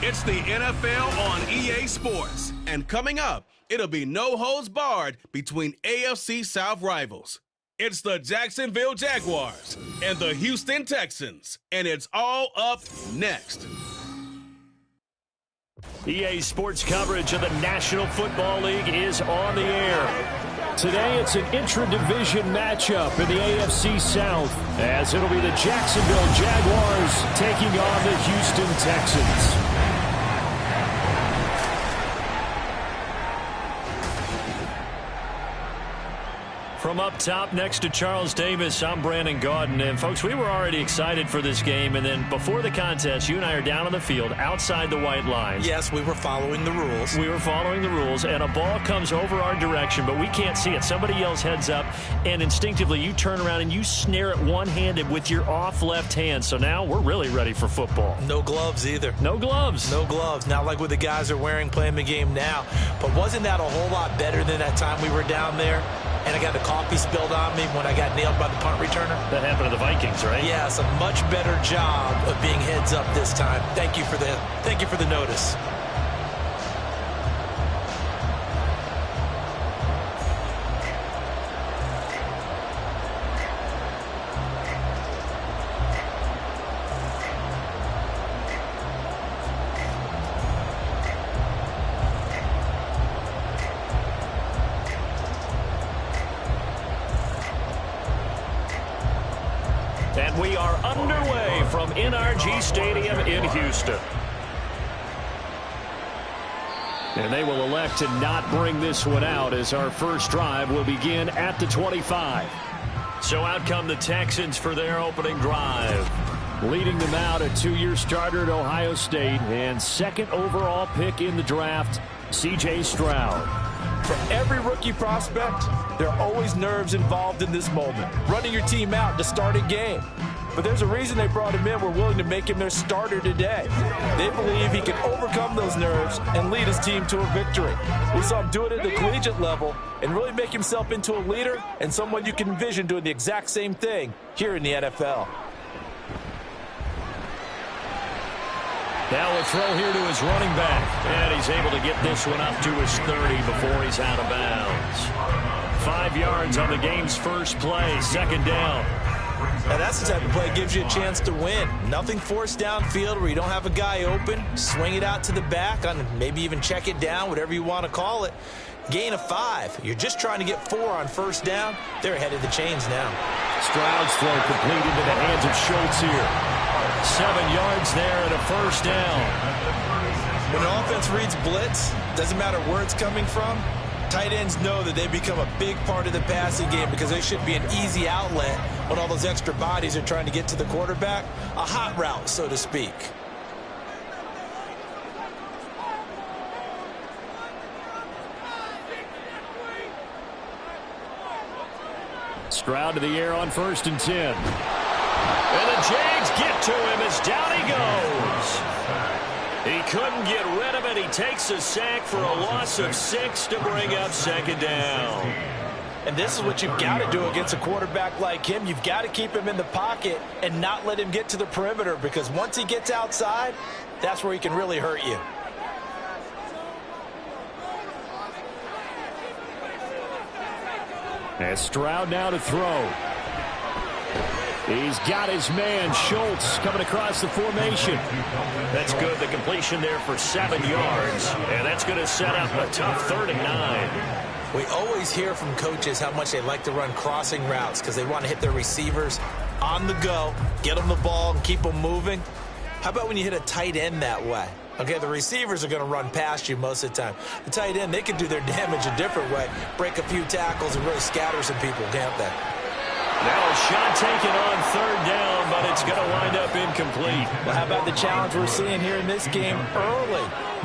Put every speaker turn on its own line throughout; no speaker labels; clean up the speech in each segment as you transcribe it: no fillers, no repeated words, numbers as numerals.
It's the NFL on EA Sports. And coming up, it'll be no holds barred between AFC South rivals. It's the Jacksonville Jaguars and the Houston Texans. And it's all up next.
EA Sports coverage of the National Football League is on the air. Today, it's an intra-division matchup in the AFC South, as it'll be the Jacksonville Jaguars taking on the Houston Texans. From up top next to Charles Davis, I'm Brandon Gaudin. And, folks, we were already excited for this game. And then before the contest, you and I are down on the field outside the white lines.
Yes, we were following the rules.
We were following the rules, and a ball comes over our direction, but we can't see it. Somebody yells heads up, and instinctively you turn around and you snare it one-handed with your off left hand. So now we're really ready for football.
No gloves either.
No gloves.
No gloves. Not like what the guys are wearing playing the game now. But wasn't that a whole lot better than that time we were down there? And I got the coffee spilled on me when I got nailed by the punt returner.
That happened to the Vikings, right?
Yeah, it's a much better job of being heads up this time. Thank you for the notice.
And we are underway from NRG Stadium in Houston. And they will elect to not bring this one out, as our first drive will begin at the 25. So out come the Texans for their opening drive. Leading them out, a two-year starter at Ohio State and second overall pick in the draft, C.J. Stroud.
For every rookie prospect, there are always nerves involved in this moment. Running your team out to start a game. But there's a reason they brought him in. We're willing to make him their starter today. They believe he can overcome those nerves and lead his team to a victory. We saw him do it at the collegiate level and really make himself into a leader and someone you can envision doing the exact same thing here in the NFL.
Now a throw here to his running back. And he's able to get this one up to his 30 before he's out of bounds. 5 yards on the game's first play, second down.
Now that's the type of play that gives you a chance to win. Nothing forced downfield where you don't have a guy open. Swing it out to the back, maybe even check it down, whatever you want to call it. Gain of 5. You're just trying to get 4 on first down. They're ahead of the chains now.
Stroud's throw complete into the hands of Schultz here. 7 yards there and a first down.
When an offense reads blitz, doesn't matter where it's coming from, tight ends know that they become a big part of the passing game because they should be an easy outlet when all those extra bodies are trying to get to the quarterback. A hot route, so to speak.
Stroud to the air on 1st and 10. And the Jags get to him as down he goes. He couldn't get rid of it. He takes a sack for a loss of 6 to bring up second down.
And this is what you've got to do against a quarterback like him. You've got to keep him in the pocket and not let him get to the perimeter, because once he gets outside, that's where he can really hurt you.
And Stroud now to throw. He's got his man, Schultz, coming across the formation. That's good. The completion there for 7 yards. And that's going to set up a tough 39.
We always hear from coaches how much they like to run crossing routes because they want to hit their receivers on the go, get them the ball, and keep them moving. How about when you hit a tight end that way? Okay, the receivers are going to run past you most of the time. The tight end, they can do their damage a different way, break a few tackles and really scatter some people, can't they?
Now a shot taken on 3rd down, but it's going to wind up incomplete.
Well, how about the challenge we're seeing here in this game early?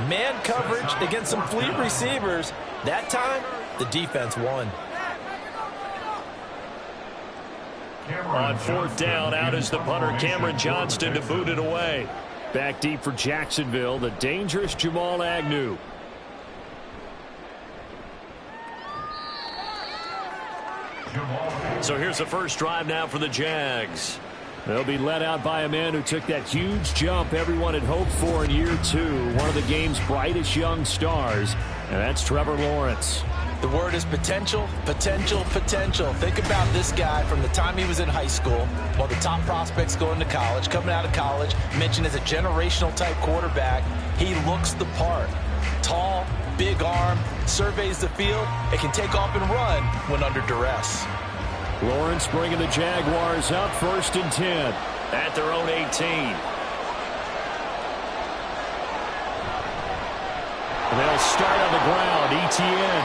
Man coverage against some fleet receivers. That time, the defense won.
On 4th down, out is the punter, Cameron Johnston, to boot it away. Back deep for Jacksonville, the dangerous Jamal Agnew. So here's the first drive now for the Jags. They'll be led out by a man who took that huge jump everyone had hoped for in year 2. One of the game's brightest young stars, and that's Trevor Lawrence.
The word is potential, potential, potential. Think about this guy from the time he was in high school, one of the top prospects going to college, coming out of college, mentioned as a generational type quarterback. He looks the part. Tall, big arm, surveys the field, and can take off and run when under duress.
Lawrence bringing the Jaguars up 1st and 10 at their own 18. They'll start on the ground. ETN.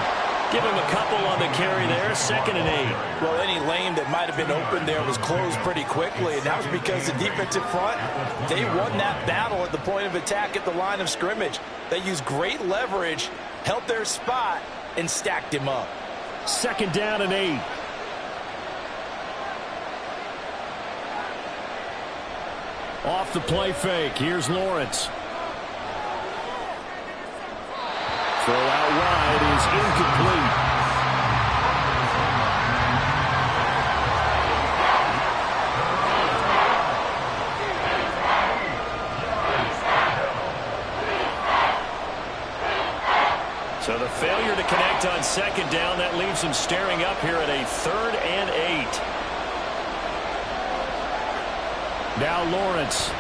Give him a couple on the carry there. 2nd and 8.
Well, any lane that might have been open there was closed pretty quickly, and that was because the defensive front, they won that battle at the point of attack at the line of scrimmage. They used great leverage, held their spot, and stacked him up.
2nd down and 8. Off the play fake. Here's Lawrence. Throw out wide is incomplete. So the failure to connect on 2nd down, that leaves him staring up here at a 3rd and 8. Now Lawrence.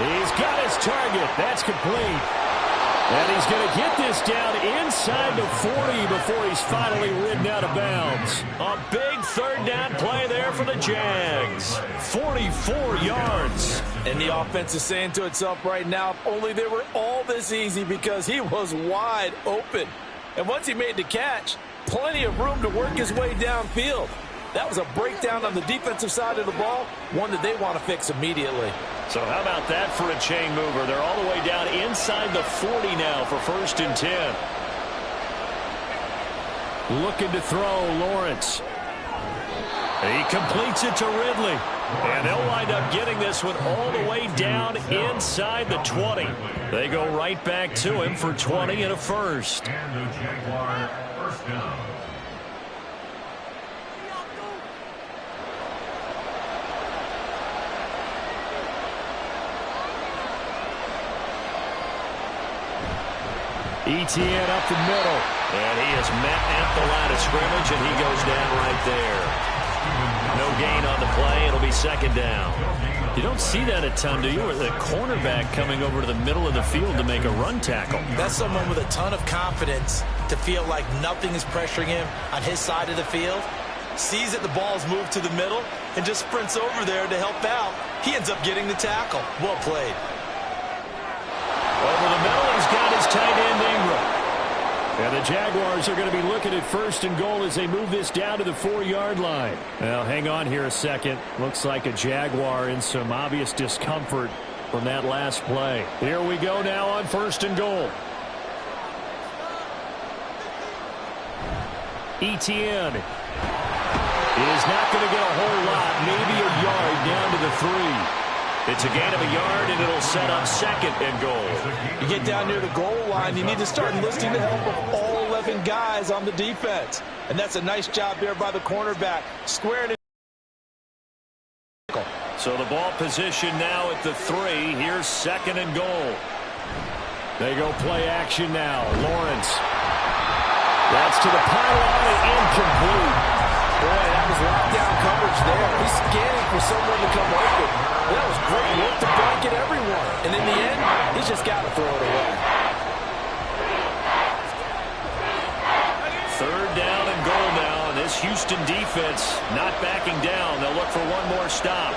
He's got his target. That's complete. And he's going to get this down inside the 40 before he's finally ridden out of bounds. A big 3rd down play there for the Jags. 44 yards.
And the offense is saying to itself right now, if only they were all this easy, because he was wide open. And once he made the catch, plenty of room to work his way downfield. That was a breakdown on the defensive side of the ball, one that they want to fix immediately.
So how about that for a chain mover? They're all the way down inside the 40 now for 1st and 10. Looking to throw, Lawrence. He completes it to Ridley. And they'll wind up getting this one all the way down inside the 20. They go right back to him for 20 and a first.
And the Jaguar first down.
ETN up the middle.
And he is met at the line of scrimmage, and he goes down right there. No gain on the play. It'll be 2nd down.
You don't see that a ton, do you? Or the cornerback coming over to the middle of the field to make a run tackle.
That's someone with a ton of confidence to feel like nothing is pressuring him on his side of the field. Sees that the ball's moved to the middle and just sprints over there to help out. He ends up getting the tackle. Well played.
Over the middle, he's got his tight end Ingram. And the Jaguars are going to be looking at 1st and goal as they move this down to the 4-yard line. Now, hang on here a second. Looks like a Jaguar in some obvious discomfort from that last play. Here we go now on 1st and goal. ETN is not going to get a whole lot, maybe a yard down to the 3.
It's a gain of a yard, and it'll set up 2nd and goal.
You get down near the goal line, you need to start enlisting the help of all 11 guys on the defense. And that's a nice job there by the cornerback, squaring it.
So the ball position now at the 3. Here's 2nd and goal. They go play action now. Lawrence. That's to the pylon and incomplete.
Boy, that was lockdown coverage there. He's scanning for someone to come open. That was great work to blanket everyone. And in the end, he's just got to throw it away.
3rd down and goal now. This Houston defense not backing down. They'll look for one more stop.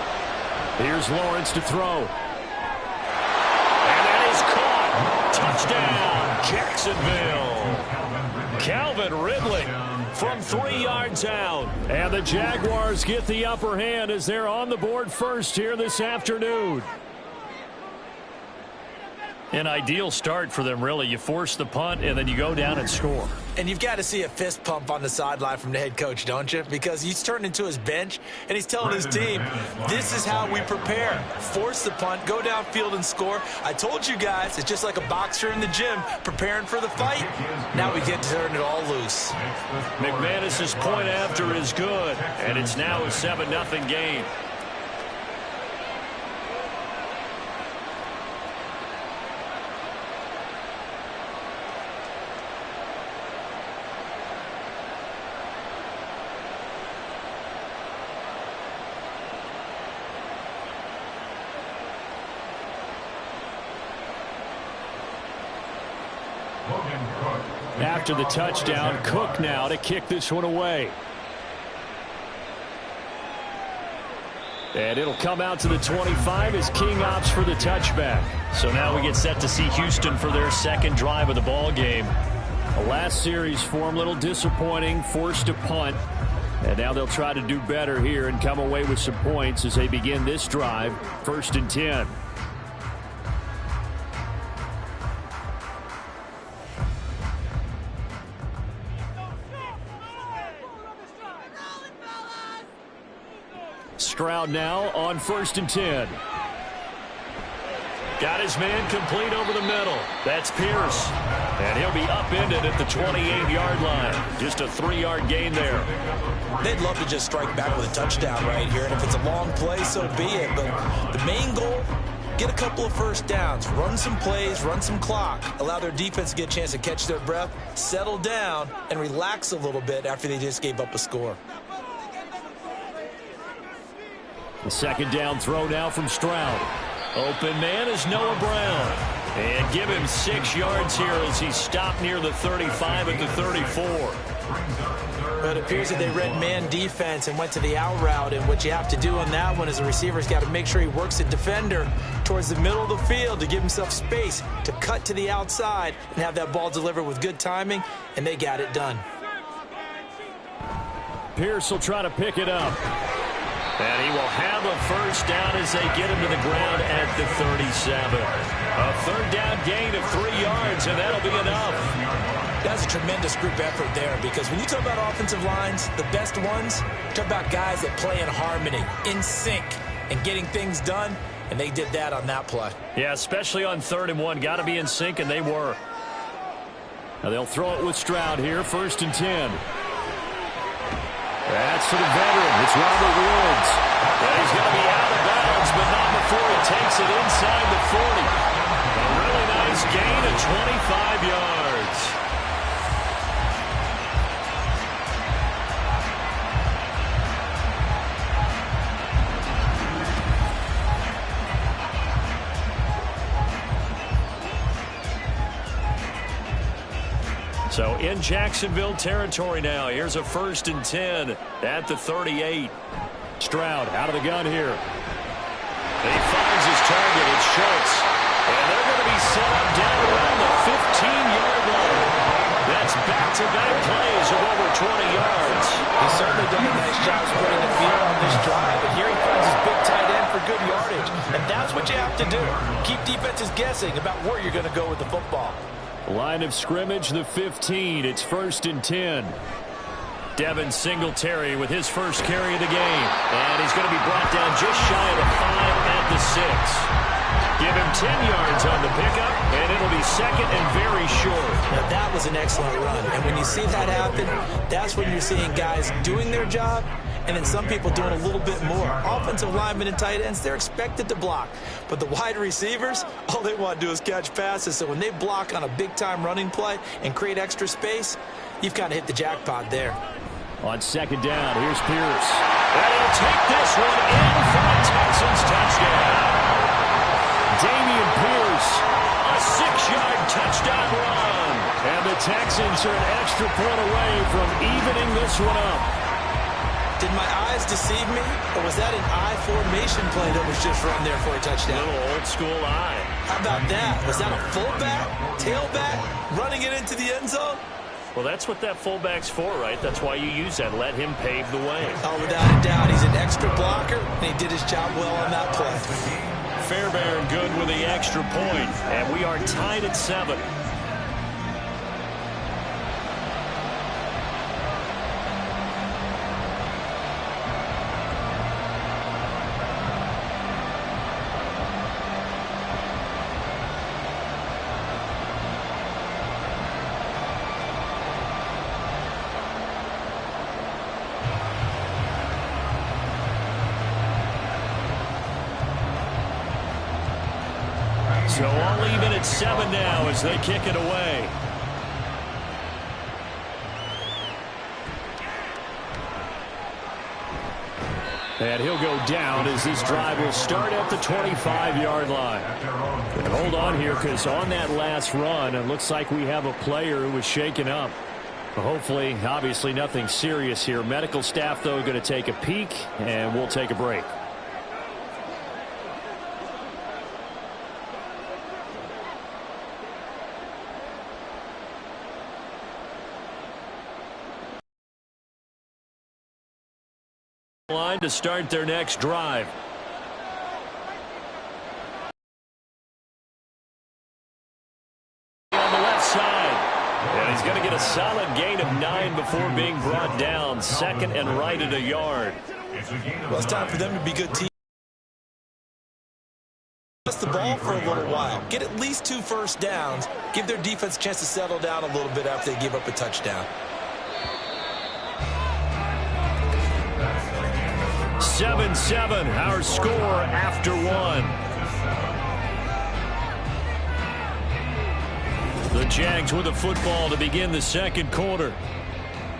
Here's Lawrence to throw. And that is caught. Touchdown, Jacksonville. Calvin Ridley from 3 yards out. And the Jaguars get the upper hand as they're on the board first here this afternoon. An ideal start for them, really. You force the punt, and then you go down and score.
And you've got to see a fist pump on the sideline from the head coach, don't you? Because he's turned into his bench, and he's telling his team, this is how we prepare. Force the punt, go downfield and score. I told you guys, it's just like a boxer in the gym preparing for the fight. Now we get to turn it all loose.
McManus's point after is good, and it's now a 7-0 game. After the touchdown, Cook now to kick this one away. And it'll come out to the 25 as King opts for the touchback.
So now we get set to see Houston for their second drive of the ball game.
The last series for him, a little disappointing, forced to punt. And now they'll try to do better here and come away with some points as they begin this drive, 1st and 10. Stroud now on 1st and 10.
Got his man complete over the middle. That's Pierce. And he'll be upended at the 28-yard line. Just a 3-yard gain there.
They'd love to just strike back with a touchdown right here. And if it's a long play, so be it. But the main goal, get a couple of first downs, run some plays, run some clock, allow their defense to get a chance to catch their breath, settle down, and relax a little bit after they just gave up a score.
The second down throw now from Stroud.
Open man is Noah Brown. And give him 6 yards here as he stopped near the 35 at the 34.
But it appears that they read man defense and went to the out route. And what you have to do on that one is the receiver's got to make sure he works the defender towards the middle of the field to give himself space to cut to the outside and have that ball delivered with good timing. And they got it done.
Pierce will try to pick it up.
And he will have a first down as they get him to the ground at the 37. A third down gain of 3 yards, and that'll be enough.
That's a tremendous group effort there, because when you talk about offensive lines, the best ones, you talk about guys that play in harmony, in sync, and getting things done, and they did that on that play.
Yeah, especially on 3rd and 1. Got to be in sync, and they were.
Now they'll throw it with Stroud here, 1st and 10. That's for the veteran. It's Robert Woods.
And he's going to be out of bounds, but not before he takes it inside the 40. A really nice gain of 25 yards. So in Jacksonville territory now. Here's a 1st and 10 at the 38.
Stroud out of the gun here.
He finds his target. It's Schultz. And they're going to be set up down around the 15-yard line. That's back-to-back plays of over 20 yards.
He's certainly done a nice job spreading the field on this drive. But here he finds his big tight end for good yardage. And that's what you have to do. Keep defenses guessing about where you're going to go with the football.
Line of scrimmage, the 15. It's 1st and 10.
Devin Singletary with his first carry of the game. And he's going to be brought down just shy of the 5 at the 6. Give him 10 yards on the pickup, and it'll be second and very short.
Now that was an excellent run. And when you see that happen, that's when you're seeing guys doing their job, and then some people doing a little bit more. Offensive linemen and tight ends, they're expected to block. But the wide receivers, all they want to do is catch passes. So when they block on a big-time running play and create extra space, you've kind of hit the jackpot there.
On 2nd down, here's Pierce.
And he'll take this one in for a Texans touchdown.
Dameon Pierce,
a 6-yard touchdown run.
And the Texans are an extra point away from evening this one up.
Did my eyes deceive me, or was that an I formation play that was just run there for a touchdown?
A little old-school eye.
How about that? Was that a fullback, tailback, running it into the end zone?
Well, that's what that fullback's for, right? That's why you use that. Let him pave the way.
Oh, without a doubt, he's an extra blocker, and he did his job well on that play.
Fairbairn good with the extra point, and we are tied at 7. So all even at 7 now as they kick it away.
And he'll go down as this drive will start at the 25-yard line. And hold on here, because on that last run, it looks like we have a player who was shaken up. Hopefully, obviously nothing serious here. Medical staff, though, going to take a peek, and we'll take a break. Line to start their next drive. On the left side. And he's going to get a solid gain of 9 before being brought down. Second and right at a yard.
Well, it's time for them to be good teams. The ball for a little while. Get at least 2 first downs. Give their defense a chance to settle down a little bit after they give up a touchdown.
7-7, our score after 1. The Jags with the football to begin the second quarter,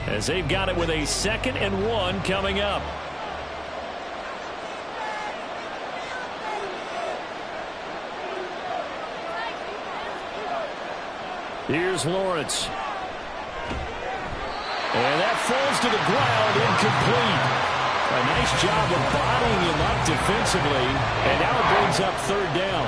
as they've got it with a 2nd and 1 coming up. Here's Lawrence. And that falls to the ground, incomplete. A nice job of bodying him up defensively, and now it brings up 3rd down.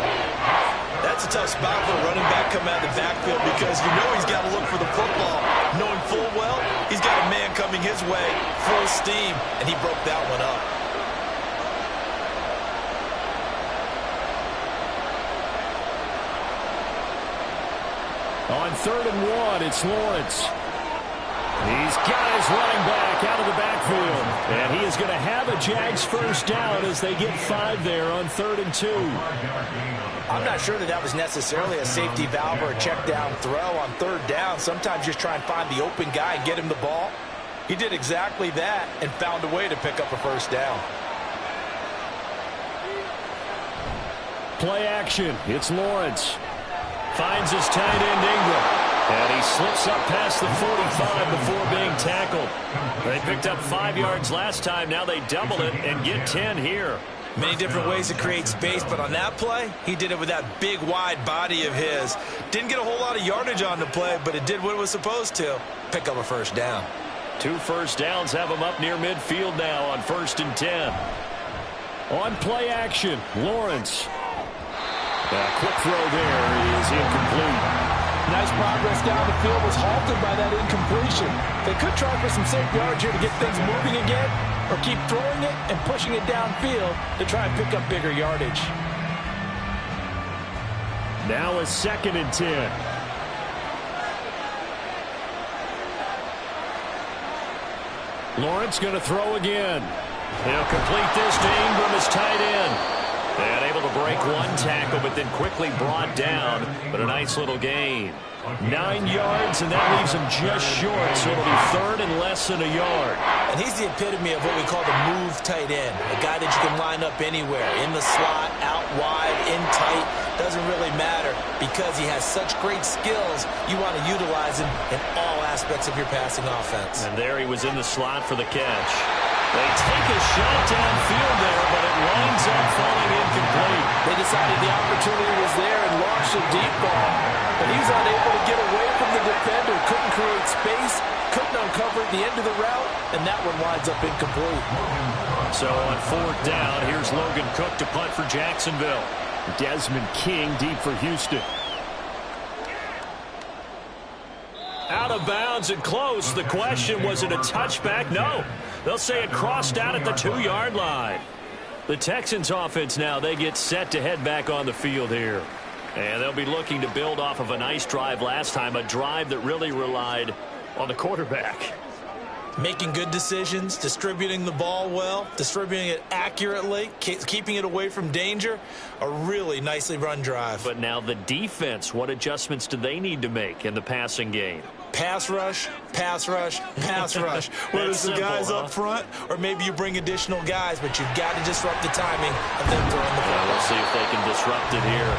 That's a tough spot for a running back coming out of the backfield, because you know he's got to look for the football, knowing full well he's got a man coming his way, full steam, and he broke that one up.
On 3rd and 1, it's Lawrence. He's got his running back out of the backfield. And he is going to have a Jags first down as they get 5 there on 3rd and 2.
I'm not sure that was necessarily a safety valve or a check down throw on 3rd down. Sometimes just try and find the open guy and get him the ball. He did exactly that and found a way to pick up a first down.
Play action. It's Lawrence. Finds his tight end Ingram. And he slips up past the 45 before being tackled. They picked up 5 yards last time. Now they double it and get 10 here.
Many different ways to create space, but on that play, he did it with that big, wide body of his. Didn't get a whole lot of yardage on the play, but it did what it was supposed to. Pick up a first down.
2 first downs have him up near midfield now on 1st and 10. On play action, Lawrence. A quick throw there is incomplete.
Nice progress down the field was halted by that incompletion. They could try for some safe yards here to get things moving again, or keep throwing it and pushing it downfield to try and pick up bigger yardage.
Now a 2nd and 10. Lawrence going to throw again. He'll complete this to Ingram as tight end. And able to break 1 tackle, but then quickly brought down. But a nice little gain. 9 yards, and that leaves him just short. So it'll be 3rd and less than a yard.
And he's the epitome of what we call the move tight end. A guy that you can line up anywhere. In the slot, out wide, in tight. Doesn't really matter, because he has such great skills. You want to utilize him in all aspects of your passing offense.
And there he was in the slot for the catch. They take a shot downfield there, but it winds up falling incomplete.
They decided the opportunity was there and launched a deep ball. But he's unable to get away from the defender. Couldn't create space. Couldn't uncover at the end of the route. And that one winds up incomplete.
So on 4th down, here's Logan Cook to punt for Jacksonville. Desmond King deep for Houston. Out of bounds and close. The question, was it a touchback? No. They'll say it crossed out at the 2-yard line. The Texans offense now, they get set to head back on the field here. And they'll be looking to build off of a nice drive last time, a drive that really relied on the quarterback.
Making good decisions, distributing the ball well, distributing it accurately, keeping it away from danger. A really nicely run drive.
But now the defense, what adjustments do they need to make in the passing game?
Pass rush, pass rush, pass rush. Whether it's the guys up front or maybe you bring additional guys, but you've got to disrupt the timing of them throwing the ball.
We'll see if they can disrupt it here.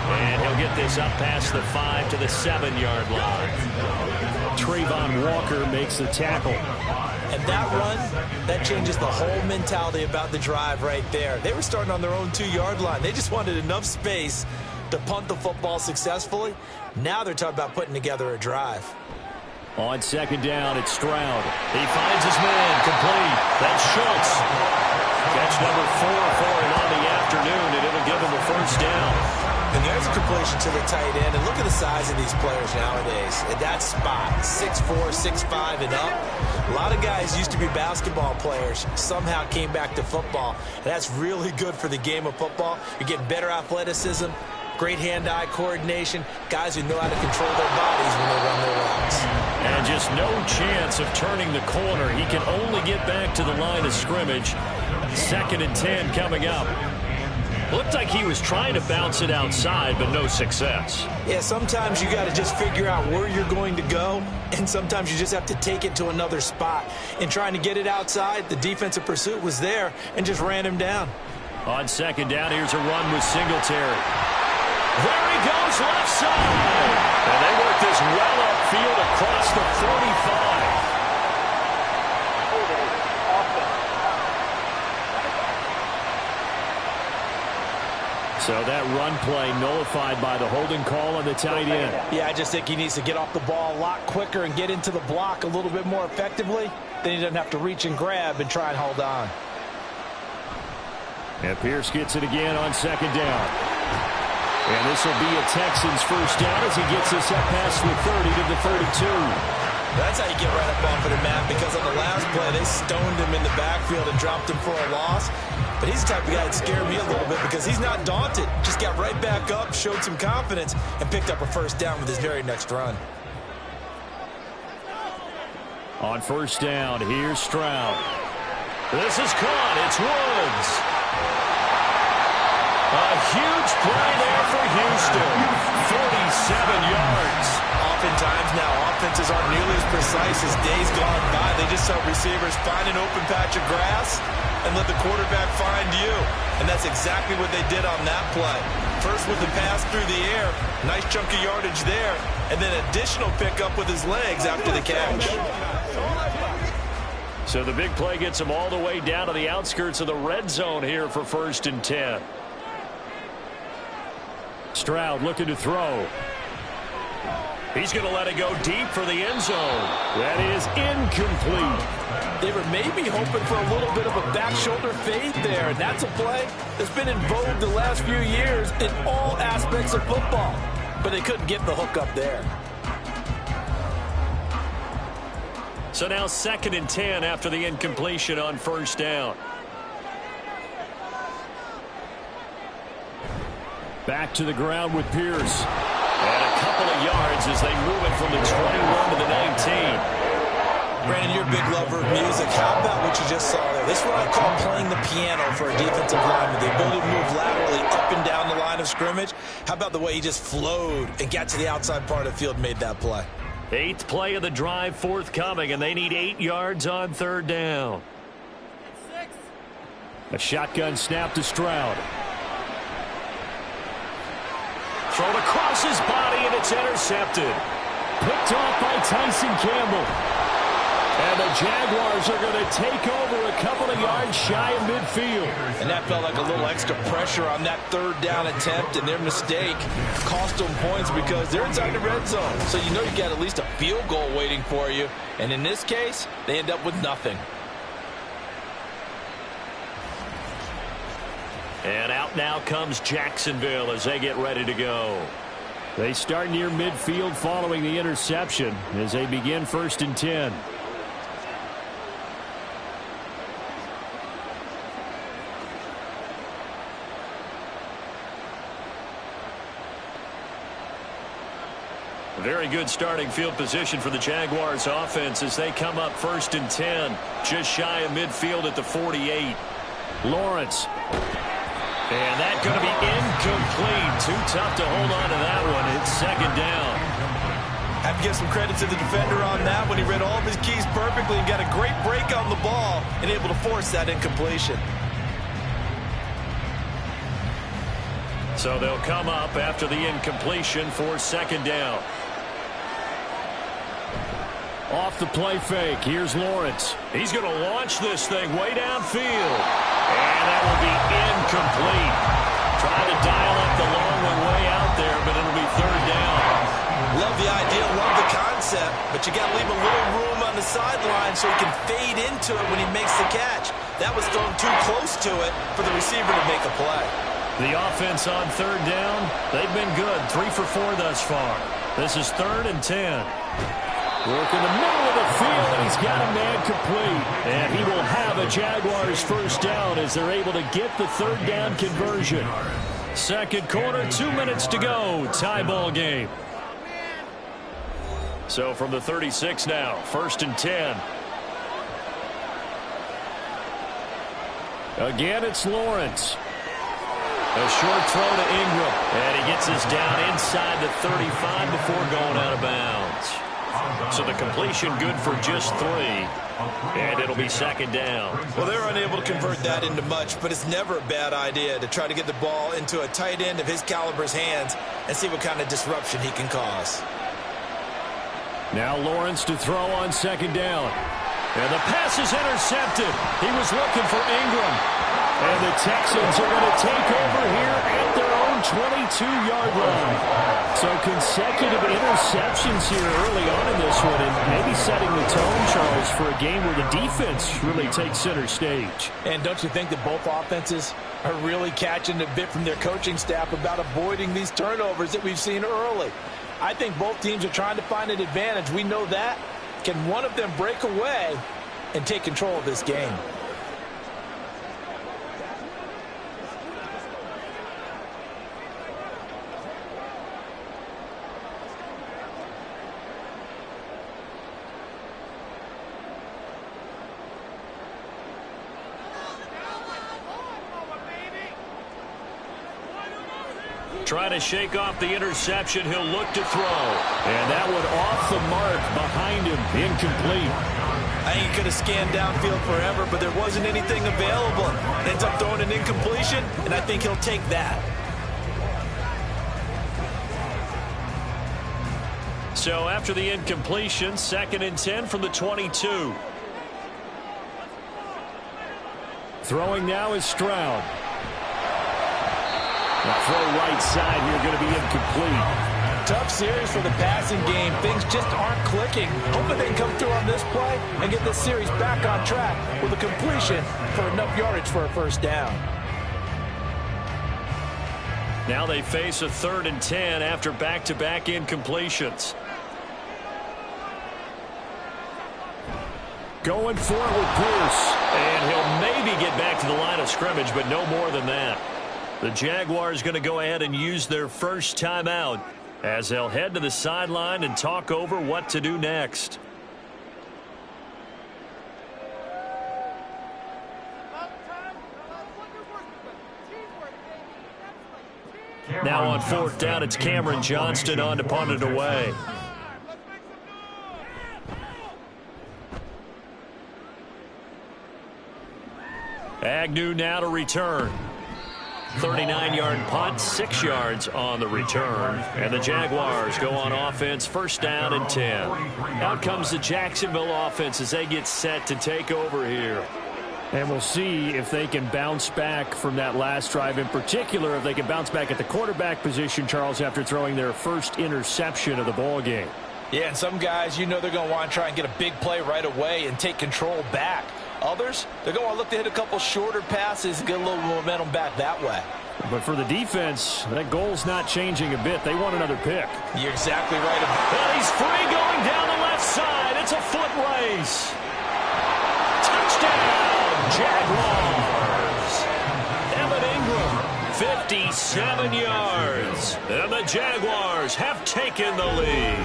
And he'll get this up past the 5 to the 7-yard line. Trayvon Walker makes the tackle.
And that run, that changes the whole mentality about the drive right there. They were starting on their own 2-yard line. They just wanted enough space to punt the football successfully. Now they're talking about putting together a drive.
On second down, it's Stroud. He finds his man, complete. That's Schultz. Catch number 4 for him on the afternoon, and it'll give him a first down.
And there's a completion to the tight end. And look at the size of these players nowadays. At that spot, 6'4", 6'5", and up. A lot of guys used to be basketball players, somehow came back to football. And that's really good for the game of football. You're getting better athleticism, great hand-eye coordination, guys who know how to control their bodies when they run their routes.
And just no chance of turning the corner. He can only get back to the line of scrimmage. 2nd and 10 coming up. Looked like he was trying to bounce it outside, but no success.
Yeah, sometimes you got to just figure out where you're going to go, and sometimes you just have to take it to another spot. In trying to get it outside, the defensive pursuit was there and just ran him down.
On second down, here's a run with Singletary. There he goes, left side. And they work this well upfield across the 45. So that run play nullified by the holding call on the tight end.
Yeah, I just think he needs to get off the ball a lot quicker and get into the block a little bit more effectively. Then he doesn't have to reach and grab and try and hold on.
And Pierce gets it again on second down. And this will be a Texans first down as he gets this up past the 30 to the 32.
That's how you get right up off of the map, because on the last play, they stoned him in the backfield and dropped him for a loss. But he's the type of guy that scared me a little bit because he's not daunted. Just got right back up, showed some confidence, and picked up a first down with his very next run.
On first down, here's Stroud. This is caught. It's Woods. A huge play there for Houston. 47 yards.
Oftentimes now, offenses aren't nearly as precise as days gone by. They just help receivers find an open patch of grass and let the quarterback find you. And that's exactly what they did on that play. First with the pass through the air, nice chunk of yardage there, and then additional pickup with his legs after the catch.
So the big play gets him all the way down to the outskirts of the red zone here for 1st and 10. Stroud looking to throw. He's going to let it go deep for the end zone. That is incomplete.
They were maybe hoping for a little bit of a back shoulder fade there, and that's a play that's been in vogue the last few years in all aspects of football. But they couldn't get the hook up there.
So now 2nd and 10 after the incompletion on first down. Back to the ground with Pierce. And a couple of yards as they move it from the 21 to the 19.
Brandon, you're a big lover of music. How about what you just saw there? This is what I call playing the piano for a defensive lineman. The ability to move laterally up and down the line of scrimmage. How about the way he just flowed and got to the outside part of the field and made that play?
8th play of the drive forthcoming, and they need 8 yards on 3rd down. A shotgun snap to Stroud. Thrown across his body, and it's intercepted. Picked off by Tyson Campbell. And the Jaguars are going to take over a couple of yards shy of midfield.
And that felt like a little extra pressure on that 3rd down attempt, and their mistake cost them points because they're inside the red zone. So you know you got at least a field goal waiting for you. And in this case, they end up with nothing.
And out now comes Jacksonville as they get ready to go. They start near midfield following the interception as they begin 1st and 10. Very good starting field position for the Jaguars offense as they come up 1st and 10, just shy of midfield at the 48. Lawrence. And that's going to be incomplete. Too tough to hold on to that one. It's 2nd down.
Have to give some credit to the defender on that when he read all of his keys perfectly and got a great break on the ball and able to force that incompletion.
So they'll come up after the incompletion for 2nd down. Off the play fake, here's Lawrence.
He's going to launch this thing way downfield. And that will be incomplete. Trying to dial up the long one way out there, but it'll be third down.
Love the idea, love the concept, but you got to leave a little room on the sideline so he can fade into it when he makes the catch. That was thrown too close to it for the receiver to make a play.
The offense on third down, they've been good. 3 for 4 thus far. This is 3rd and 10. Work in the middle of the field, and he's got a man complete. And he will have a Jaguars first down as they're able to get the third down conversion. Second quarter, 2 minutes to go. Tie ball game. So from the 36 now, 1st and 10. Again, it's Lawrence. A short throw to Ingram. And he gets us down inside the 35 before going out of bounds. So the completion good for just 3. And it'll be 2nd down.
Well, they're unable to convert that into much, but it's never a bad idea to try to get the ball into a tight end of his caliber's hands and see what kind of disruption he can cause.
Now Lawrence to throw on 2nd down. And the pass is intercepted. He was looking for Ingram. And the Texans are going to take over here at their own 22-yard line. So consecutive interceptions here early on in this one, and maybe setting the tone, Charles, for a game where the defense really takes center stage.
And don't you think that both offenses are really catching a bit from their coaching staff about avoiding these turnovers that we've seen early? I think both teams are trying to find an advantage. We know that. Can one of them break away and take control of this game?
Trying to shake off the interception. He'll look to throw. And that one off the mark behind him. Incomplete.
I think he could have scanned downfield forever, but there wasn't anything available. Ends up throwing an incompletion, and I think he'll take that.
So after the incompletion, 2nd and 10 from the 22. Throwing now is Stroud. The throw right side here going to be incomplete.
Tough series for the passing game. Things just aren't clicking. Hoping they can come through on this play and get this series back on track with a completion for enough yardage for a first down.
Now they face a 3rd and 10 after back-to-back incompletions. Going for it with Bruce. And he'll maybe get back to the line of scrimmage, but no more than that. The Jaguars going to go ahead and use their first timeout as they'll head to the sideline and talk over what to do next. Now on 4th down, it's Cameron Johnston on to punt it away. Agnew now to return. 39-yard punt, 6 yards on the return. And the Jaguars go on offense, 1st down and 10. Out comes the Jacksonville offense as they get set to take over here. And we'll see if they can bounce back from that last drive, in particular if they can bounce back at the quarterback position, Charles, after throwing their first interception of the ball game.
Yeah, and some guys, you know they're going to want to try and get a big play right away and take control back. Others, they're going to look to hit a couple shorter passes and get a little momentum back that way.
But for the defense, that goal's not changing a bit. They want another pick.
You're exactly right.
And he's free going down the left side. It's a foot race. Touchdown, Jaguars. Evan Ingram, 57 yards. And the Jaguars have taken the lead.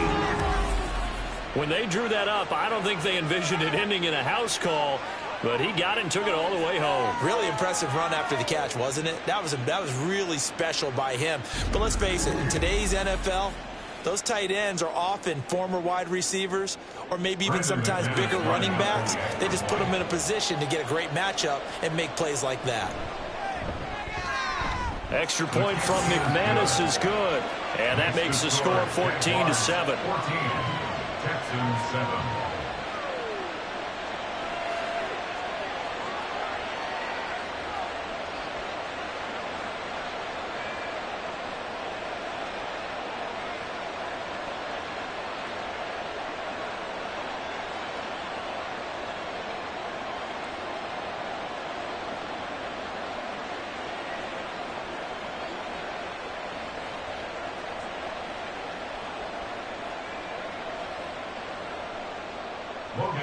When they drew that up, I don't think they envisioned it ending in a house call. But he got it and took it all the way home.
Really impressive run after the catch, wasn't it? That was really special by him. But let's face it, in today's NFL, those tight ends are often former wide receivers or maybe even sometimes bigger running backs. They just put them in a position to get a great matchup and make plays like that.
Extra point from McManus is good. And that makes the score 14-7.
Texans 7.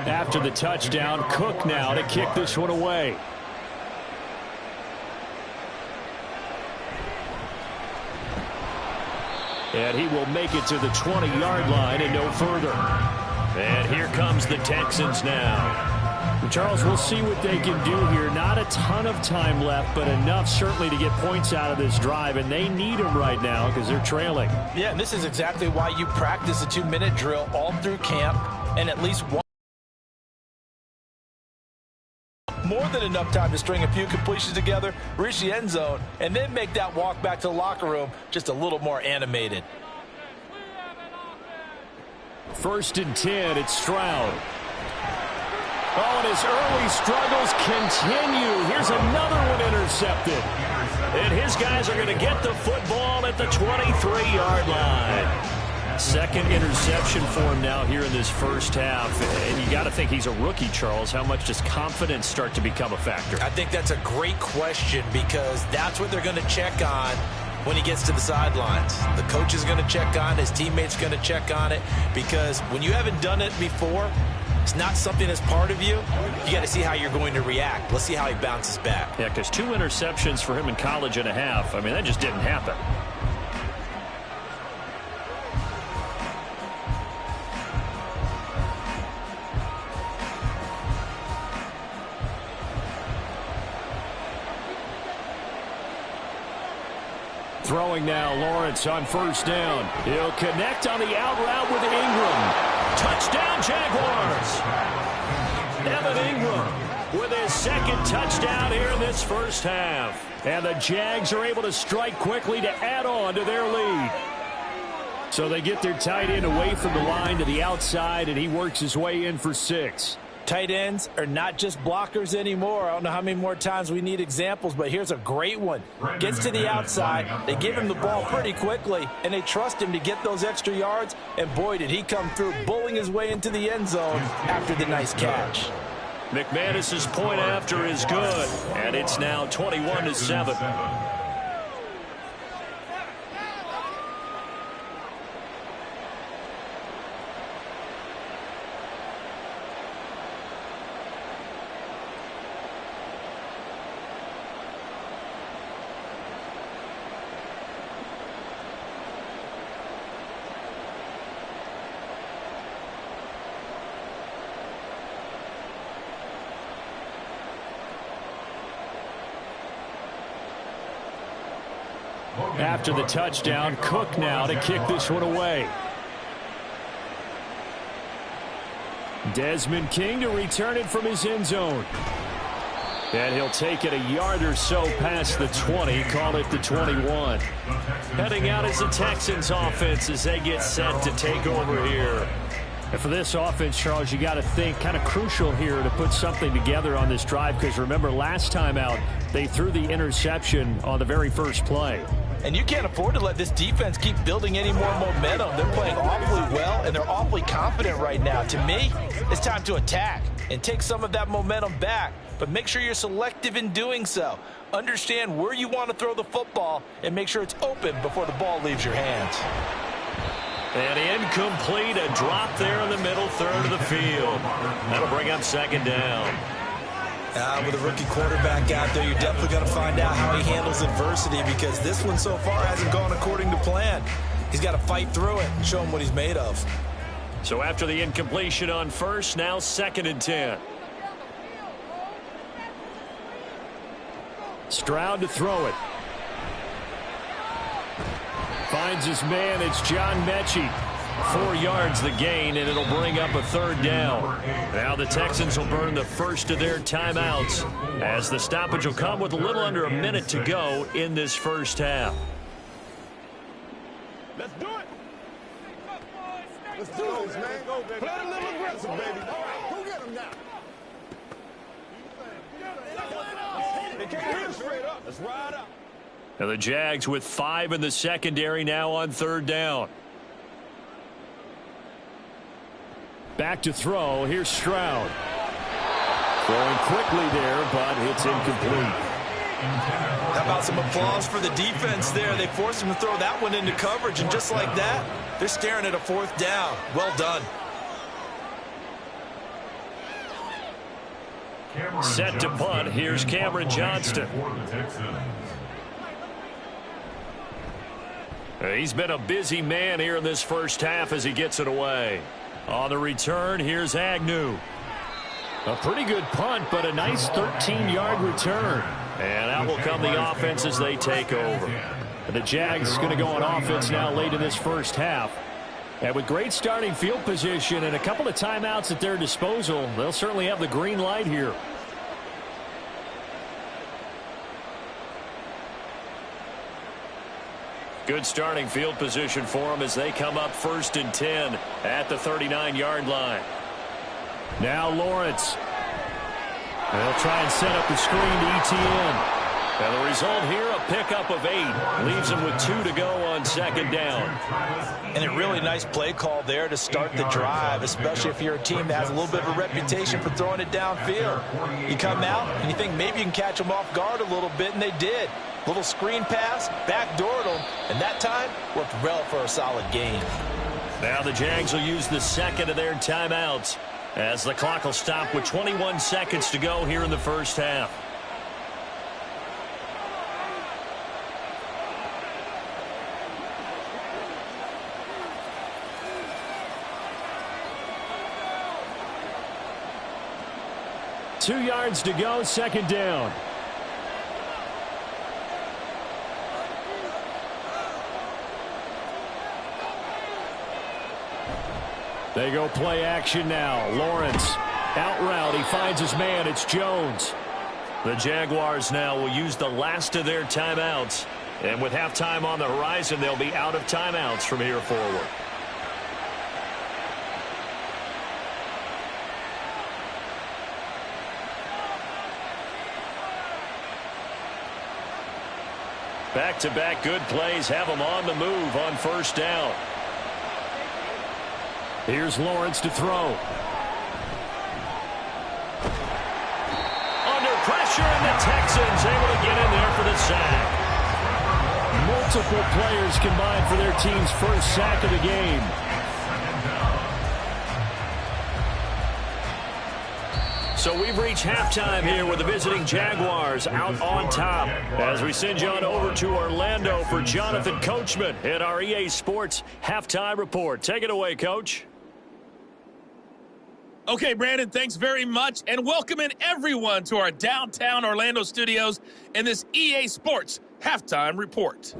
After the touchdown, Cook now to kick this one away. And he will make it to the 20-yard line and no further.
And here comes the Texans now.
Charles, we'll see what they can do here. Not a ton of time left, but enough certainly to get points out of this drive, and they need them right now because they're trailing.
Yeah, and this is exactly why you practice a 2-minute drill all through camp, and at least one. More than enough time to string a few completions together, reach the end zone, and then make that walk back to the locker room just a little more animated.
1st and 10, it's Stroud. Oh, and his early struggles continue. Here's another one intercepted.
And his guys are going to get the football at the 23-yard line.
Second interception for him now here in this first half. And you got to think he's a rookie, Charles. How much does confidence start to become a factor?
I think that's a great question because that's what they're going to check on when he gets to the sidelines. The coach is going to check on it. His teammates are going to check on it because when you haven't done it before, it's not something that's part of you. You got to see how you're going to react. Let's see how he bounces back.
Yeah, because 2 interceptions for him in college and a half. I mean, that just didn't happen. Throwing now, Lawrence on 1st down. He'll connect on the out route with Ingram. Touchdown, Jaguars. Evan Ingram with his 2nd touchdown here in this first half. And the Jags are able to strike quickly to add on to their lead. So they get their tight end away from the line to the outside, and he works his way in for 6.
Tight ends are not just blockers anymore. I don't know how many more times we need examples, but here's a great one. Gets to the outside, they give him the ball pretty quickly, and they trust him to get those extra yards, and boy, did he come through, bullying his way into the end zone after the nice catch.
McManus's point after is good, and it's now 21-7.
After the touchdown, Cook now to kick this one away. Desmond King to return it from his end zone. And he'll take it a yard or so past the 20, call it the 21.
Heading out is the Texans offense as they get set to take over here.
And for this offense, Charles, you got to think kind of crucial here to put something together on this drive because remember last time out they threw the interception on the very first play.
And you can't afford to let this defense keep building any more momentum. They're playing awfully well, and they're awfully confident right now. To me, it's time to attack and take some of that momentum back, but make sure you're selective in doing so. Understand where you want to throw the football and make sure it's open before the ball leaves your hands.
And incomplete, a drop there in the middle third of the field. That'll bring up 2nd down.
With a rookie quarterback out there, you're definitely going to find out how he handles adversity because this one so far hasn't gone according to plan. He's got to fight through it and show him what he's made of.
So after the incompletion on 1st, now 2nd and 10.
Stroud to throw it. Finds his man. It's John Mechie.
4 yards the gain, and it'll bring up a 3rd down. Now the Texans will burn the first of their timeouts as the stoppage will come with a little under a minute to go in this first half.
Let's do it. Let's do this, man. Play a little aggressive, baby. All right, go get him now. They can't hit him straight up. Let's ride up.
Now the Jags with 5 in the secondary now on 3rd down.
Back to throw. Here's Stroud. Throwing quickly there, but it's incomplete.
How about some applause for the defense there? They forced him to throw that one into coverage, and just like that, they're staring at a 4th down. Well done.
Set to punt. Here's Cameron Johnston. He's been a busy man here in this first half as he gets it away. On the return, here's Agnew. A pretty good punt, but a nice 13-yard return. And out will come the offense as they take over. And the Jags going to go on offense now late in this first half. And with great starting field position and a couple of timeouts at their disposal, they'll certainly have the green light here. Good starting field position for them as they come up 1st and 10 at the 39-yard line. Now Lawrence. They'll try and set up the screen to ETN. And the result here, a pickup of 8. Leaves them with 2 to go on 2nd down.
And a really nice play call there to start the drive, especially if you're a team that has a little bit of a reputation for throwing it downfield. You come out and you think maybe you can catch them off guard a little bit, and they did. Little screen pass, backdoored them, and that time worked well for a solid gain.
Now the Jags will use the second of their timeouts as the clock will stop with 21 seconds to go here in the first half. Two yards to go, 2nd down. They go play action now. Lawrence, out route. He finds his man. It's Jones. The Jaguars now will use the last of their timeouts. And with halftime on the horizon, they'll be out of timeouts from here forward. Back-to-back good plays have them on the move on 1st down. Here's Lawrence to throw. Under pressure, and the Texans able to get in there for the sack. Multiple players combined for their team's first sack of the game. So we've reached halftime here with the visiting Jaguars out on top. As we send you on over to Orlando for Jonathan Coachman at our EA Sports Halftime Report. Take it away, Coach.
Okay, Brandon, thanks very much, and welcome in everyone to our downtown Orlando studios in this EA Sports Halftime Report.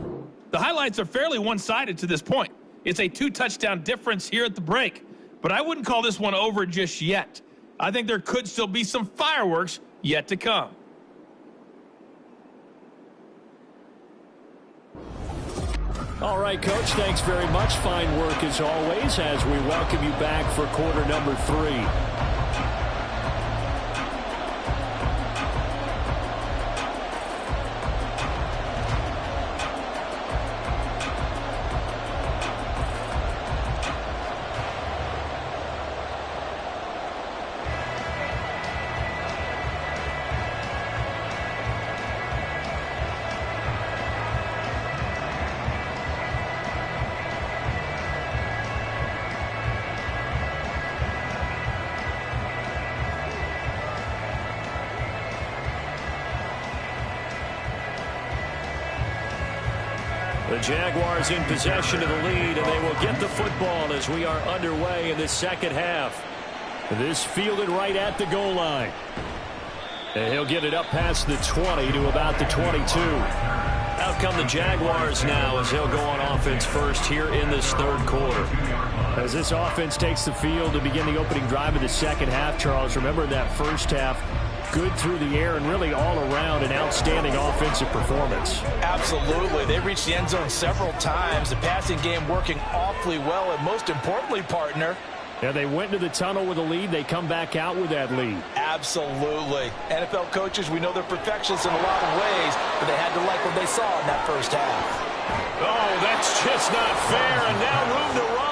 The highlights are fairly one-sided to this point. It's a 2-touchdown difference here at the break, but I wouldn't call this one over just yet. I think there could still be some fireworks yet to come.
All right, Coach, thanks very much. Fine work as always as we welcome you back for quarter number 3. The Jaguars in possession of the lead, and they will get the football as we are underway in the second half. This fielded right at the goal line. And he'll get it up past the 20 to about the 22. Out come the Jaguars now as they'll go on offense first here in this third quarter. As this offense takes the field to begin the opening drive of the second half, Charles, remember that first half, good through the air and really all around an outstanding offensive performance.
Absolutely. They reached the end zone several times. The passing game working awfully well, and most importantly, partner,
yeah, they went to the tunnel with a lead. They come back out with that lead.
Absolutely. NFL coaches, we know they're perfectionists in a lot of ways, but they had to like what they saw in that first half.
Oh, that's just not fair, and now room to run.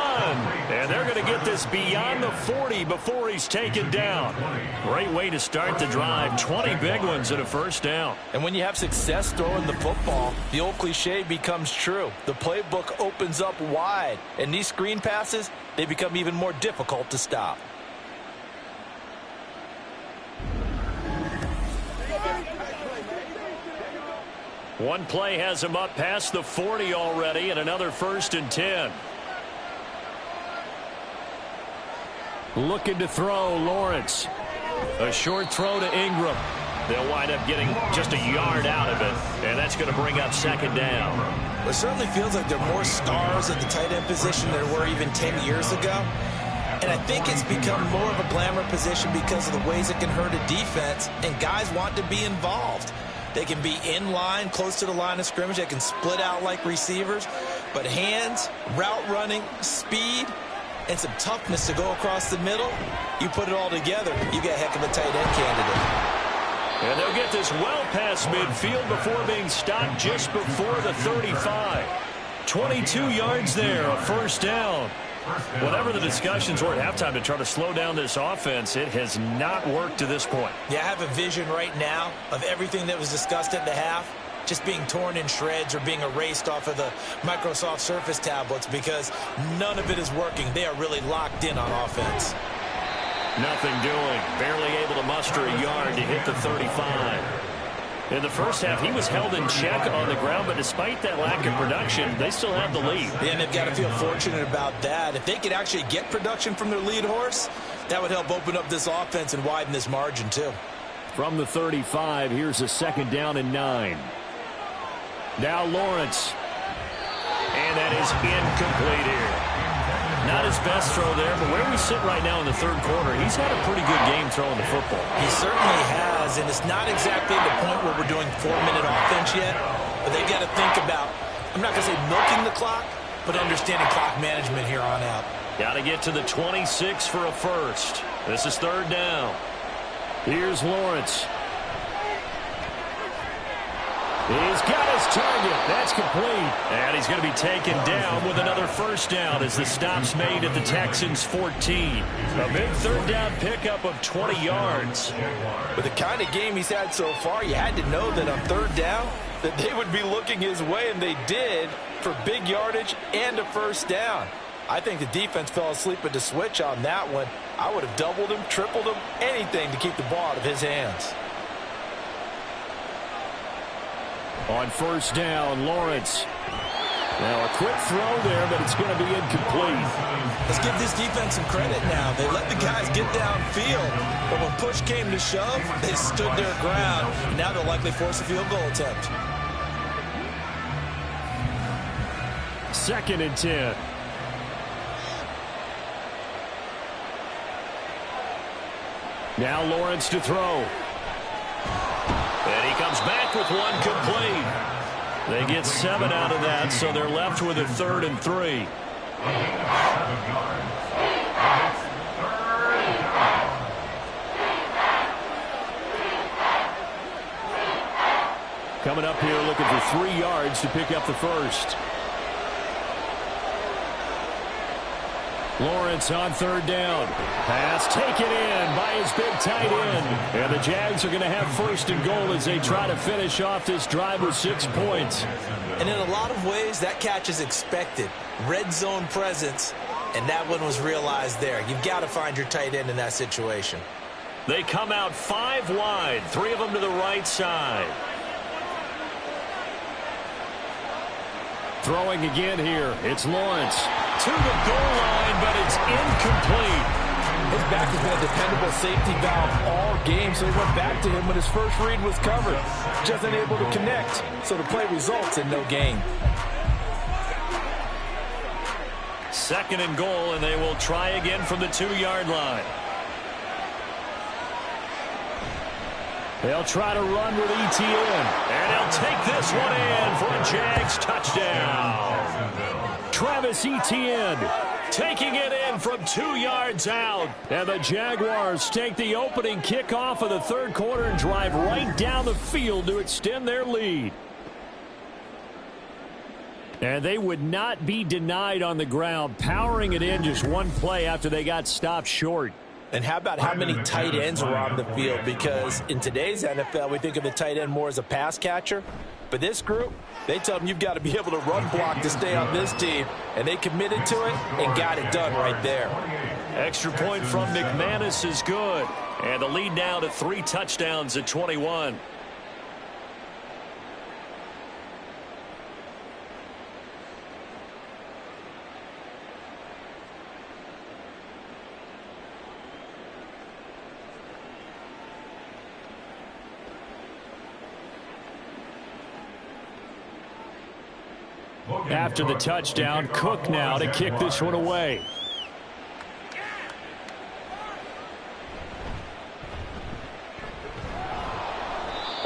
And they're going to get this beyond the 40 before he's taken down. Great way to start the drive. 20 big ones and a first down.
And when you have success throwing the football, the old cliche becomes true. The playbook opens up wide, and these screen passes, they become even more difficult to stop.
One play has him up past the 40 already, and another 1st and 10. Looking to throw, Lawrence. A short throw to Ingram. They'll wind up getting just a yard out of it, and that's going to bring up 2nd down.
Well, it certainly feels like there are more stars at the tight end position than there were even 10 years ago. And I think it's become more of a glamour position because of the ways it can hurt a defense, and guys want to be involved. They can be in line, close to the line of scrimmage. They can split out like receivers. But hands, route running, speed, and some toughness to go across the middle, you put it all together, you get a heck of a tight end candidate.
And they'll get this well past midfield before being stopped just before the 35. 22 yards there, a 1st down. Whatever the discussions were at halftime to try to slow down this offense, it has not worked to this point.
Yeah, I have a vision right now of everything that was discussed at the half just being torn in shreds or being erased off of the Microsoft Surface tablets because none of it is working. They are really locked in on offense.
Nothing doing. Barely able to muster a yard to hit the 35. In the first half, he was held in check on the ground, but despite that lack of production, they still have the lead.
Yeah, and they've got to feel fortunate about that. If they could actually get production from their lead horse, that would help open up this offense and widen this margin, too.
From the 35, here's a 2nd down and 9. Now Lawrence. And that is incomplete here. Not his best throw there, but where we sit right now in the 3rd quarter, he's had a pretty good game throwing the football.
He certainly has, and it's not exactly the point where we're doing 4-minute offense yet, but they've got to think about, I'm not going to say milking the clock, but understanding clock management here on out.
Got to get to the 26 for a 1st. This is 3rd down. Here's Lawrence. He's got his target. That's complete. And he's going to be taken down with another 1st down as the stop's made at the Texans' 14. A big 3rd down pickup of 20 yards.
With the kind of game he's had so far, you had to know that on 3rd down that they would be looking his way, and they did, for big yardage and a 1st down. I think the defense fell asleep at the switch on that one. I would have doubled him, tripled him, anything to keep the ball out of his hands.
On 1st down, Lawrence. Now a quick throw there, but it's going to be incomplete.
Let's give this defense some credit now. They let the guys get downfield, but when push came to shove, they stood their ground. Now they'll likely force a field goal attempt.
2nd and 10. Now Lawrence to throw. And he comes back with one complete. They get 7 out of that, so they're left with a 3rd and 3. Coming up here looking for 3 yards to pick up the 1st. Lawrence on 3rd down. Pass taken in by his big tight end. And the Jags are going to have 1st and goal as they try to finish off this drive with 6 points.
And in a lot of ways, that catch is expected. Red zone presence, and that one was realized there. You've got to find your tight end in that situation.
They come out 5 wide, 3 of them to the right side. Throwing again here, it's Lawrence. To the goal line, but it's incomplete.
His back has been a dependable safety valve all game, so he went back to him when his first read was covered. Just unable to connect, so the play results in no gain.
2nd and goal, and they will try again from the 2-yard line. They'll try to run with ETN, and he'll take this one in for a Jags touchdown. Travis Etienne taking it in from 2 yards out. And the Jaguars take the opening kickoff of the 3rd quarter and drive right down the field to extend their lead. And they would not be denied on the ground, powering it in just one play after they got stopped short.
And how about how many tight ends are on the field? Because in today's NFL, we think of the tight end more as a pass catcher. But this group, they tell them you've got to be able to run block to stay on this team. And they committed to it and got it done right there.
Extra point from McManus is good. And the lead now to 3 touchdowns at 21. After the touchdown, Cook now to kick this one away.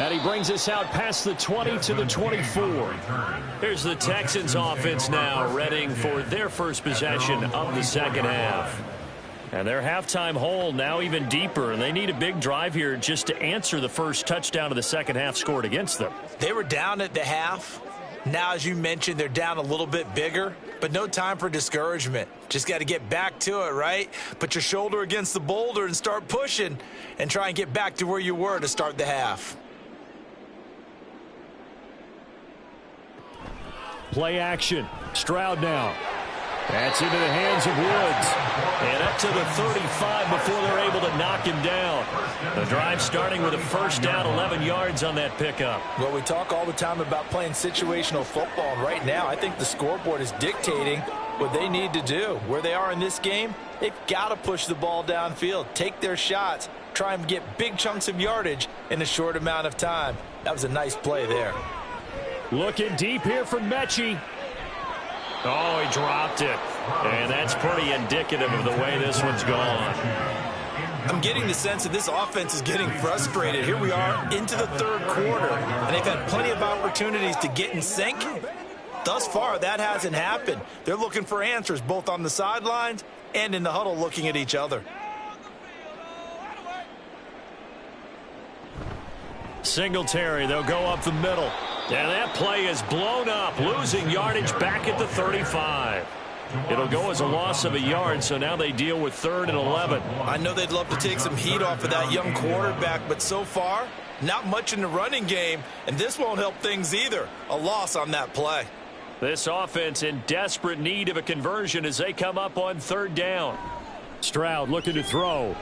And he brings us out past the 20 to the 24. Here's the Texans offense now, readying for their first possession of the second half. And their halftime hole now even deeper, and they need a big drive here just to answer the first touchdown of the second half scored against them.
They were down at the half. Now, as you mentioned, they're down a little bit bigger, but no time for discouragement. Just got to get back to it, right? Put your shoulder against the boulder and start pushing and try and get back to where you were to start the half.
Play action. Stroud now. That's into the hands of Woods. And up to the 35 before they're able to knock him down. The drive starting with a first down, 11 yards on that pickup.
Well, we talk all the time about playing situational football. And right now, I think the scoreboard is dictating what they need to do. Where they are in this game, they've got to push the ball downfield, take their shots, try and get big chunks of yardage in a short amount of time. That was a nice play there.
Looking deep here from Mechie.
Oh, he dropped it. And that's pretty indicative of the way this one's gone.
I'm getting the sense that this offense is getting frustrated. Here we are into the third quarter, and they've had plenty of opportunities to get in sync. Thus far, that hasn't happened. They're looking for answers both on the sidelines and in the huddle looking at each other.
Singletary, they'll go up the middle.
And that play is blown up, losing yardage back at the 35.
It'll go as a loss of a yard, so now they deal with 3rd and 11.
I know they'd love to take some heat off of that young quarterback, but so far, not much in the running game, and this won't help things either. A loss on that play.
This offense in desperate need of a conversion as they come up on 3rd down. Stroud looking to throw.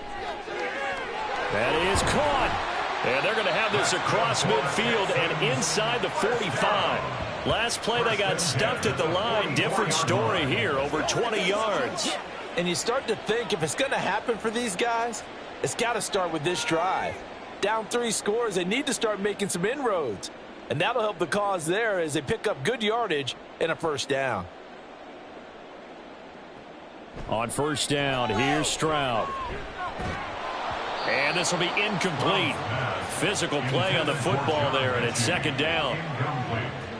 That is caught. And they're going to have this across midfield and inside the 45. Last play, they got stuffed at the line. Different story here, over 20 yards.
And you start to think if it's going to happen for these guys, it's got to start with this drive. Down 3 scores, they need to start making some inroads. And that'll help the cause there as they pick up good yardage and a first down.
On first down, here's Stroud.
And this will be incomplete. Physical play on the football there, and it's 2nd down.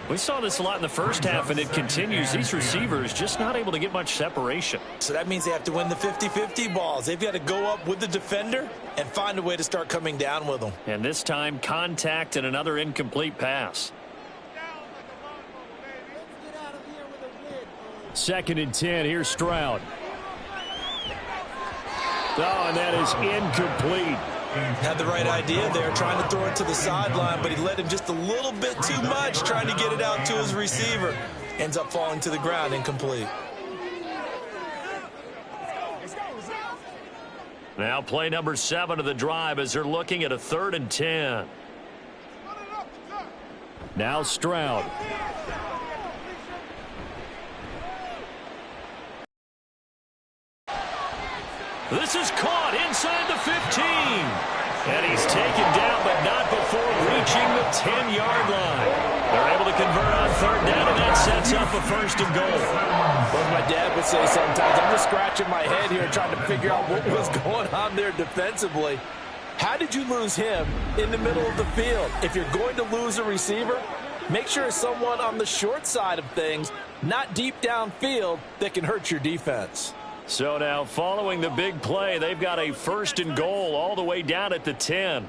We saw this a lot in the first half, and it continues. These receivers just not able to get much separation.
So that means they have to win the 50-50 balls. They've got to go up with the defender and find a way to start coming down with them.
And this time, contact and another incomplete pass. 2nd and 10. Here's Stroud. Oh, and that is incomplete.
Had the right idea there, trying to throw it to the sideline, but he led him just a little bit too much, trying to get it out to his receiver. Ends up falling to the ground, incomplete.
Now play number 7 of the drive as they're looking at a 3rd and 10.
Now Stroud.
This is caught inside the 15. And he's taken down, but not before reaching the 10-yard line. They're able to convert on 3rd down, and that sets up a 1st and goal.
Well, my dad would say sometimes, I'm just scratching my head here trying to figure out what was going on there defensively. How did you lose him in the middle of the field? If you're going to lose a receiver, make sure it's someone on the short side of things, not deep downfield, that can hurt your defense.
So now following the big play, they've got a 1st and goal all the way down at the 10.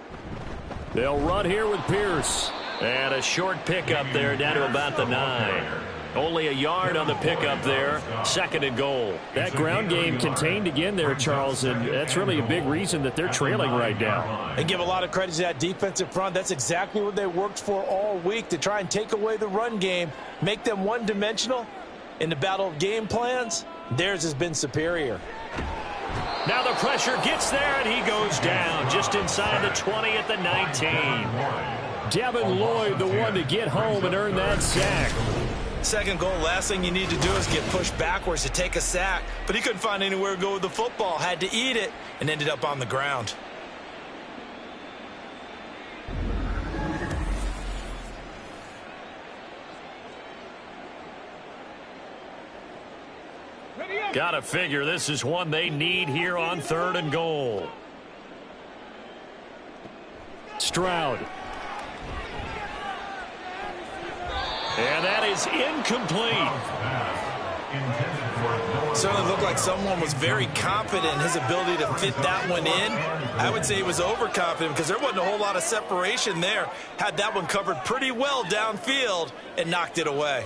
They'll run here with Pierce.
And a short pickup there down to about the 9. Only a yard on the pickup there. 2nd and goal.
That ground game contained again there, Charles, and that's really a big reason that they're trailing right now.
And give a lot of credit to that defensive front. That's exactly what they worked for all week, to try and take away the run game, make them one-dimensional. In the battle of game plans, theirs has been superior.
Now the pressure gets there, and he goes down just inside the 20 at the 19.
Devin Lloyd, the one to get home and earn that sack.
2nd goal, last thing you need to do is get pushed backwards to take a sack. But he couldn't find anywhere to go with the football, had to eat it, and ended up on the ground.
Gotta figure this is one they need here on 3rd and goal. Stroud. And that is incomplete.
Certainly looked like someone was very confident in his ability to fit that one in. I would say he was overconfident because there wasn't a whole lot of separation there. Had that one covered pretty well downfield and knocked it away.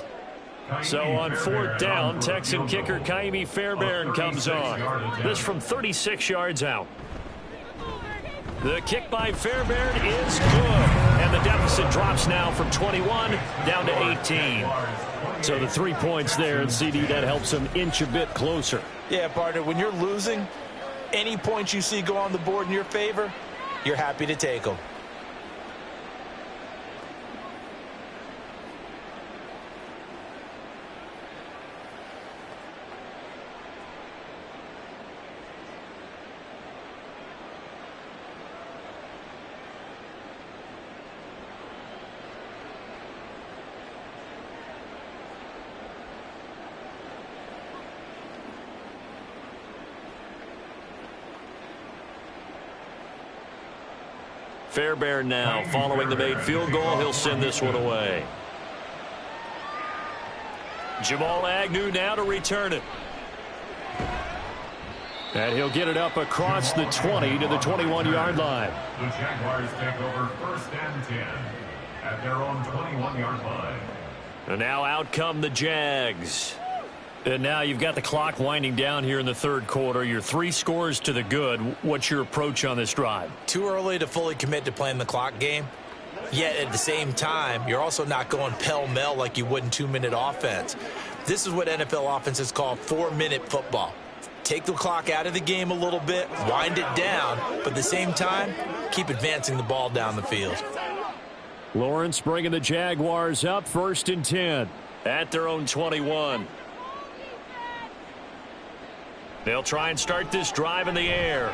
So on 4th down, Texan kicker Kaimi Fairbairn comes on. This from 36 yards out. The kick by Fairbairn is good. And the deficit drops now from 21 down to 18. So the 3 points there, and CD, that helps him inch a bit closer.
Yeah, partner, when you're losing, any points you see go on the board in your favor, you're happy to take them.
Fairbairn now following the made field goal. He'll send this one away. Jamal Agnew now to return it. And he'll get it up across the 20 to the 21-yard line.
The Jaguars take over 1st and 10 at their own 21-yard line.
And now out come the Jags. And now you've got the clock winding down here in the 3rd quarter. You're 3 scores to the good. What's your approach on this drive?
Too early to fully commit to playing the clock game. Yet at the same time, you're also not going pell-mell like you would in 2-minute offense. This is what NFL offenses call 4-minute football. Take the clock out of the game a little bit, wind it down, but at the same time, keep advancing the ball down the field.
Lawrence bringing the Jaguars up 1st and 10 at their own 21. They'll try and start this drive in the air.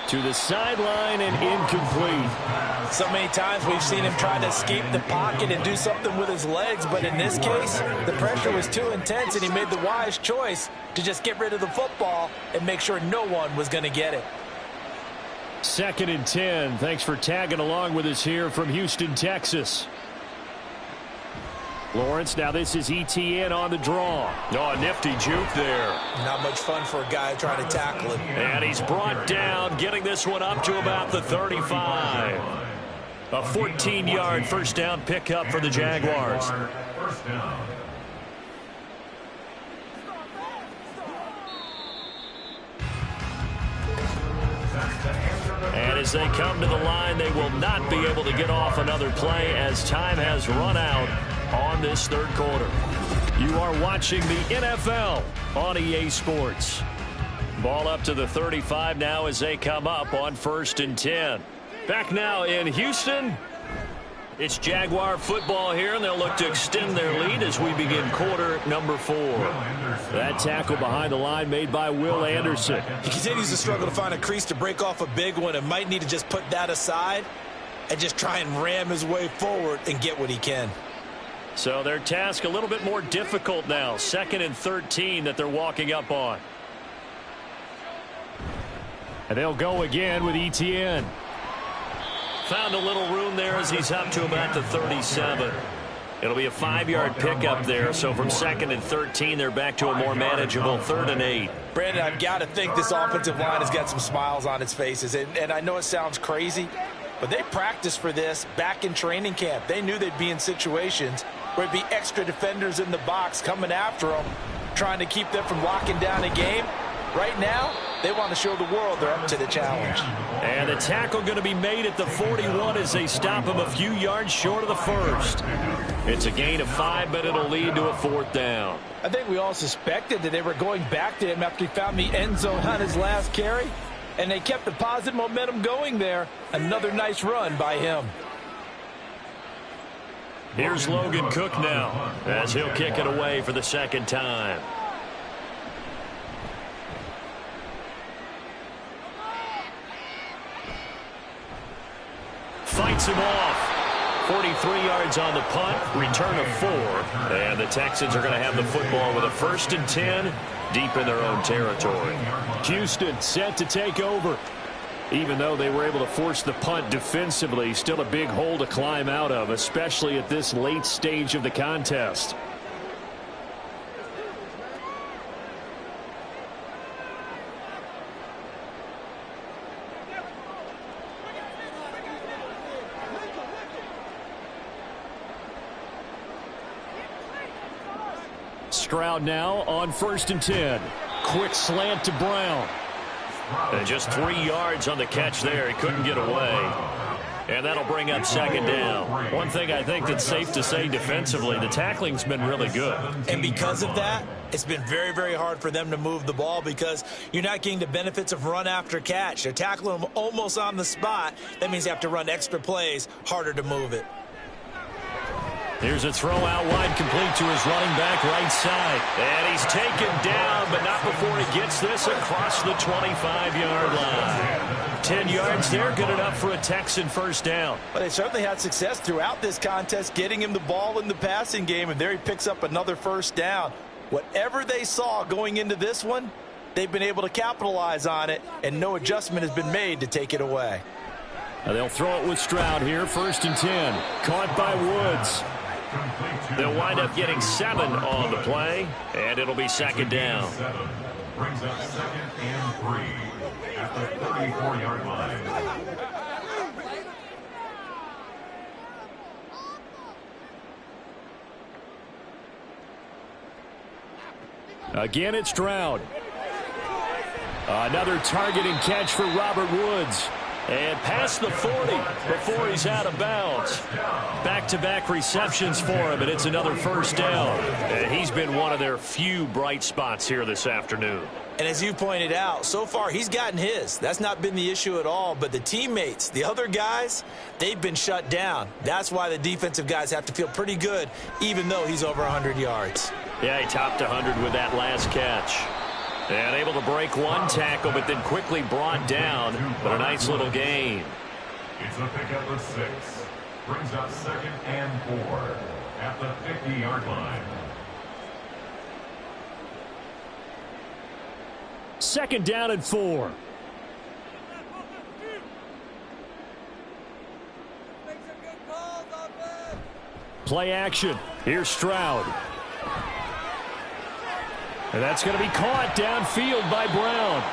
To the sideline and incomplete.
So many times we've seen him try to escape the pocket and do something with his legs, but in this case, the pressure was too intense and he made the wise choice to just get rid of the football and make sure no one was going to get it.
2nd and 10. Thanks for tagging along with us here from Houston, Texas. Lawrence, now this is ETN on the draw. Oh, a nifty juke there.
Not much fun for a guy trying to tackle him.
And he's brought down, getting this one up to about the 35. A 14-yard first down pickup for the Jaguars.
First down.
And as they come to the line, they will not be able to get off another play as time has run out on this 3rd quarter. You are watching the NFL on EA Sports. Ball up to the 35 now as they come up on 1st and 10. Back now in Houston. It's Jaguar football here, and they'll look to extend their lead as we begin quarter number 4. That tackle behind the line made by Will Anderson.
He continues to struggle to find a crease to break off a big one and might need to just put that aside and just try and ram his way forward and get what he can.
So their task a little bit more difficult now. 2nd and 13 that they're walking up on. And they'll go again with ETN. Found a little room there as he's up to about the 37. It'll be a 5-yard pickup there. So from 2nd and 13, they're back to a more manageable 3rd and 8.
Brandon, I've got to think this offensive line has got some smiles on its faces. And I know it sounds crazy, but they practiced for this back in training camp. They knew they'd be in situations where it'd be extra defenders in the box coming after them, trying to keep them from locking down a game. Right now, they want to show the world they're up to the challenge.
And the tackle going to be made at the 41 as they stop him a few yards short of the 1st. It's a gain of 5, but it'll lead to a 4th down.
I think we all suspected that they were going back to him after he found the end zone on his last carry, and they kept the positive momentum going there. Another nice run by him.
Here's Logan Cook now as he'll kick it away for the 2nd time. Fights him off. 43 yards on the punt, return of 4. And the Texans are going to have the football with a 1st and 10 deep in their own territory.
Houston set to take over. Even though they were able to force the punt defensively, still a big hole to climb out of, especially at this late stage of the contest. Stroud now on 1st and 10. Quick slant to Brown.
And just 3 yards on the catch there. He couldn't get away. And that'll bring up 2nd down. One thing I think that's safe to say defensively, the tackling's been really good.
And because of that, it's been very, very hard for them to move the ball because you're not getting the benefits of run after catch. They're tackling them almost on the spot. That means you have to run extra plays, harder to move it.
Here's a throw out wide, complete to his running back right side. And he's taken down, but not before he gets this across the 25-yard line. 10 yards there, good enough for a Texan 1st down.
Well, they certainly had success throughout this contest, getting him the ball in the passing game, and there he picks up another 1st down. Whatever they saw going into this one, they've been able to capitalize on it, and no adjustment has been made to take it away.
Now they'll throw it with Stroud here, 1st and 10. Caught by Woods.
They'll wind up getting 7 on the play, and it'll be 2nd down.
Brings up 2nd and 3 at the 34-yard line.
Again, it's Stroud. Another targeting catch for Robert Woods.
And past the 40 before he's out of bounds. Back-to-back receptions for him, and it's another 1st down. And he's been one of their few bright spots here this afternoon.
And as you pointed out, so far he's gotten his. That's not been the issue at all. But the teammates, the other guys, they've been shut down. That's why the defensive guys have to feel pretty good, even though he's over 100 yards.
Yeah, he topped 100 with that last catch. And able to break one tackle, but then quickly brought down. But a nice little gain.
It's a pickup of 6. Brings up 2nd and 4 at the 50-yard line.
2nd down and 4. Play action. Here's Stroud. And that's going to be caught downfield by Brown.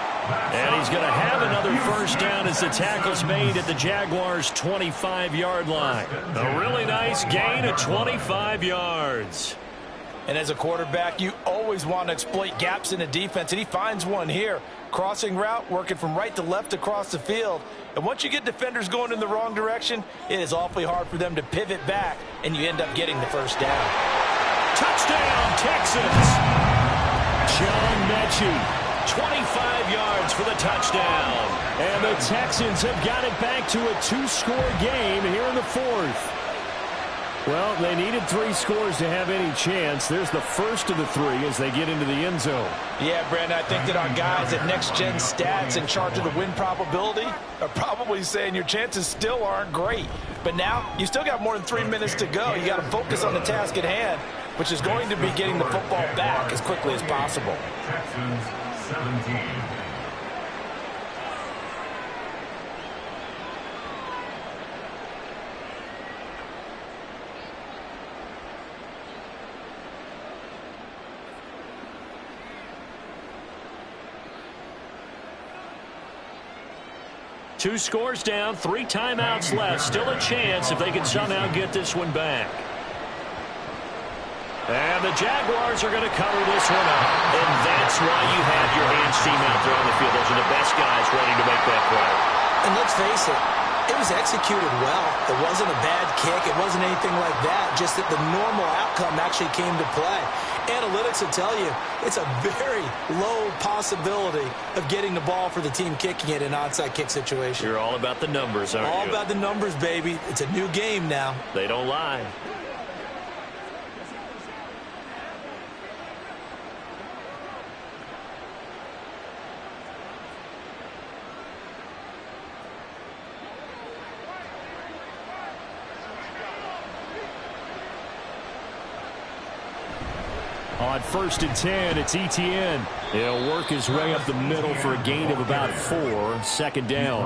And he's going to have another 1st down as the tackle's made at the Jaguars' 25-yard line.
A really nice gain of 25 yards.
And as a quarterback, you always want to exploit gaps in the defense, and he finds one here. Crossing route, working from right to left across the field. And once you get defenders going in the wrong direction, it is awfully hard for them to pivot back, and you end up getting the 1st down.
Touchdown, Texans!
John Mechie,
25 yards for the touchdown.
And the Texans have got it back to a 2-score game here in the 4th. Well, they needed 3 scores to have any chance. There's the first of the 3 as they get into the end zone.
Yeah, Brandon, I think that our guys at Next Gen Stats in charge of the win probability are probably saying your chances still aren't great. But now, you still got more than 3 minutes to go. You got to focus on the task at hand, which is going to be getting the football back as quickly as possible.
Texans 17.
Two scores down, 3 timeouts left. Still a chance if they can somehow get this one back. And the Jaguars are going to cover this one up. And that's why you have your hands team out there on the field. Those are the best guys ready to make that play.
And let's face it, it was executed well. It wasn't a bad kick. It wasn't anything like that. Just that the normal outcome actually came to play. Analytics will tell you it's a very low possibility of getting the ball for the team kicking it in an onside kick situation.
You're all about the numbers, aren't you?
All about the numbers, baby. It's a new game now.
They don't lie. On 1st and 10, it's Etienne. He'll work his way up the middle for a gain of about 4. Second down.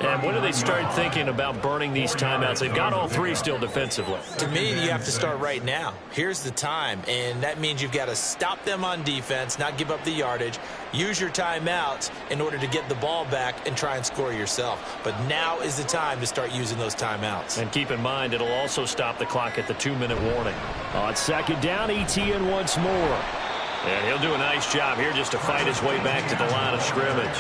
And when do they start thinking about burning these timeouts? They've got all 3 still defensively.
To me, you have to start right now. Here's the time, and that means you've got to stop them on defense, not give up the yardage, use your timeouts in order to get the ball back and try and score yourself. But now is the time to start using those timeouts.
And keep in mind, it'll also stop the clock at the 2-minute warning.
On second down, Etienne once more.
And he'll do a nice job here just to fight his way back to the line of scrimmage.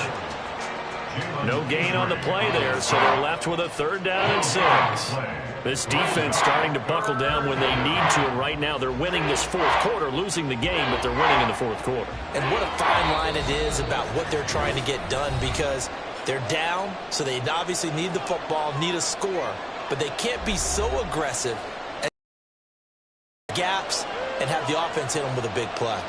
No gain on the play there, so they're left with a 3rd down and 6. This defense starting to buckle down when they need to, and right now they're winning this 4th quarter, losing the game, but they're winning in the 4th quarter.
And what a fine line it is about what they're trying to get done, because they're down, so they obviously need the football, need a score, but they can't be so aggressive at gaps and have the offense hit them with a big play.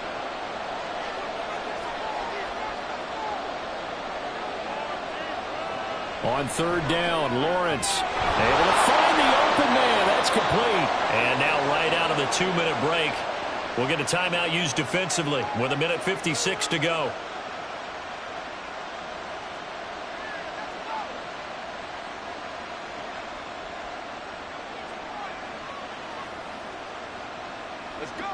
On 3rd down, Lawrence able to find the open man. That's complete.
And now right out of the 2-minute break, we'll get a timeout used defensively with 1:56 to go.
Let's go.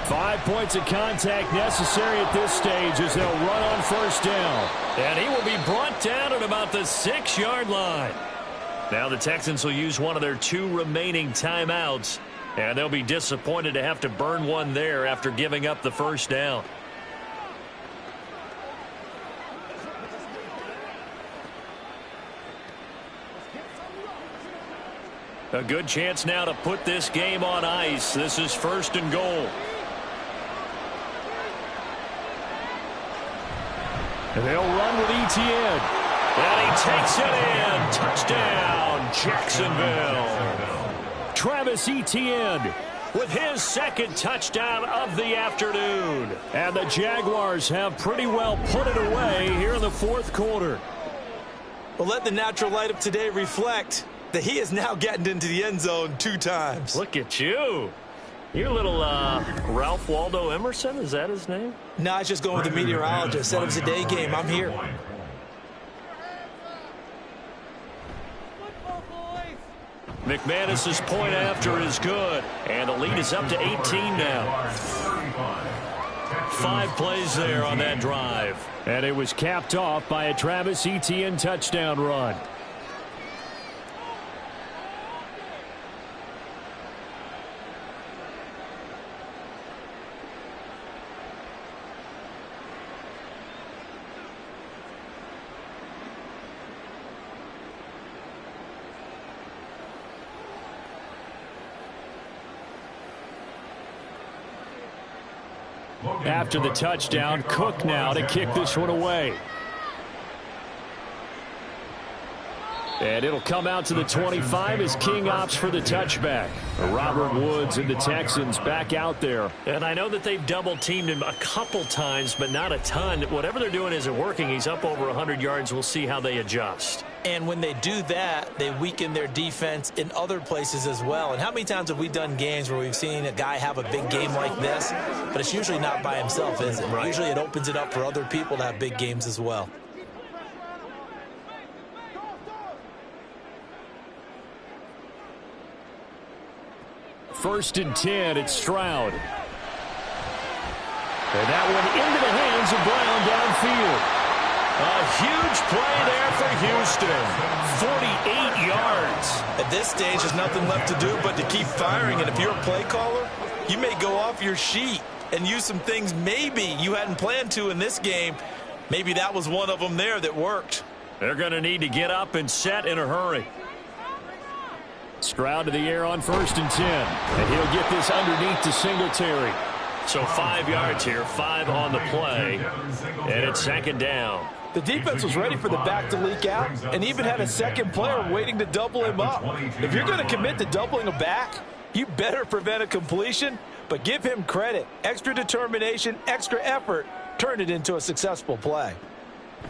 5 points of contact necessary at this stage as they'll run on 1st down.
And he will be brought down at about the 6-yard line. Now the Texans will use one of their 2 remaining timeouts, and they'll be disappointed to have to burn one there after giving up the 1st down. A good chance now to put this game on ice. This is 1st and goal.
And they'll run with Etienne.
And he takes it in. Touchdown, Jacksonville.
Travis Etienne
with his 2nd touchdown of the afternoon.
And the Jaguars have pretty well put it away here in the 4th quarter.
Well, let the natural light of today reflect that he is now getting into the end zone 2 times.
Look at you. You're a little Ralph Waldo Emerson, is that his name?
No, I was just going with the meteorologist. Said it was a day game. I'm here.
McManus's point after is good. And the lead is up to 18 now. 5 plays there on that drive.
And it was capped off by a Travis Etienne touchdown run. After the touchdown, Cook now to kick this one away. And it'll come out to the 25 as King opts for the touchback. Robert Woods and the Texans back out there.
And I know that they've double-teamed him a couple times, but not a ton. Whatever they're doing isn't working. He's up over 100 yards. We'll see how they adjust.
And when they do that, they weaken their defense in other places as well. And how many times have we done games where we've seen a guy have a big game like this, but it's usually not by himself, is it? Right. Usually it opens it up for other people to have big games as well.
First and 10, it's Stroud. And that one into the hands of Brown downfield.
A huge play there for Houston. 48 yards.
At this stage, there's nothing left to do but to keep firing. And if you're a play caller, you may go off your sheet and use some things maybe you hadn't planned to in this game. Maybe that was one of them there that worked.
They're going to need to get up and set in a hurry.
Stroud to the air on 1st and 10. And he'll get this underneath to Singletary.
So 5 yards here, 5 on the play. And it's 2nd down.
The defense was ready for the back to leak out and even had a second player waiting to double him up. If you're going to commit to doubling a back, you better prevent a completion, but give him credit. Extra determination, extra effort, turn it into a successful play.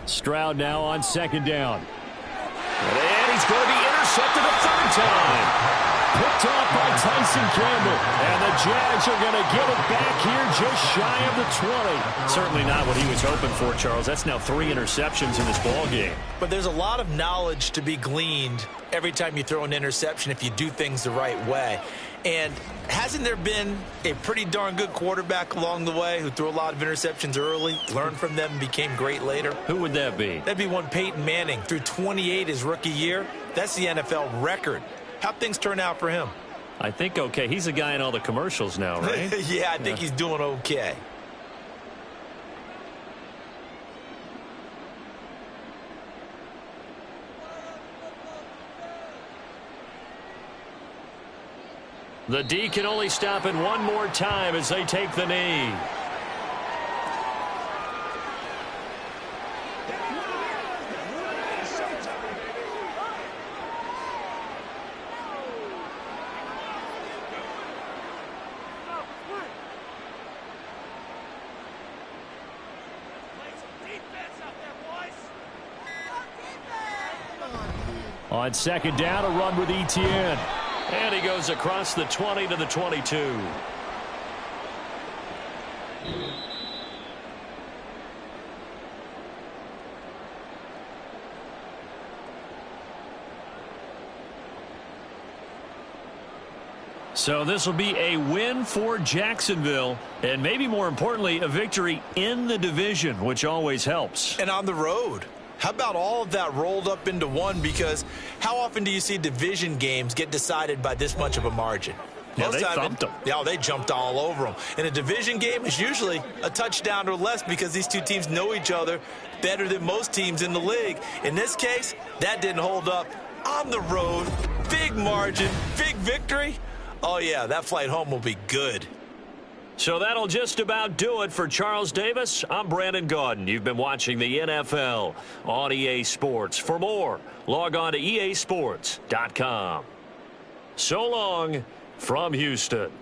Stroud now on second down. And he's going to be intercepted a third time. Picked off by Tyson Campbell. And the Jags are going to get it back here just shy of the 20.
Certainly not what he was hoping for, Charles. That's now 3 interceptions in this ball game.
But there's a lot of knowledge to be gleaned every time you throw an interception if you do things the right way. And hasn't there been a pretty darn good quarterback along the way who threw a lot of interceptions early, learned from them, and became great later?
Who would that be?
That'd be one Peyton Manning. Threw 28 his rookie year. That's the NFL record. How'd things turn out for him?
I think okay. He's a guy in all the commercials now, right?
Yeah, I think he's doing okay.
The D can only stop it one more time as they take the knee.
On second down, a run with Etienne.
And he goes across the 20 to the 22.
So this will be a win for Jacksonville, and maybe more importantly, a victory in the division, which always helps.
And on the road. How about all of that rolled up into one? Because how often do you see division games get decided by this much of a margin?
Yeah, they thumped them.
Yeah, they jumped all over them. And a division game is usually a touchdown or less because these two teams know each other better than most teams in the league. In this case, that didn't hold up. On the road, big margin, big victory. Oh, yeah, that flight home will be good.
So that'll just about do it for Charles Davis. I'm Brandon Gaudin. You've been watching the NFL on EA Sports. For more, log on to easports.com. So long from Houston.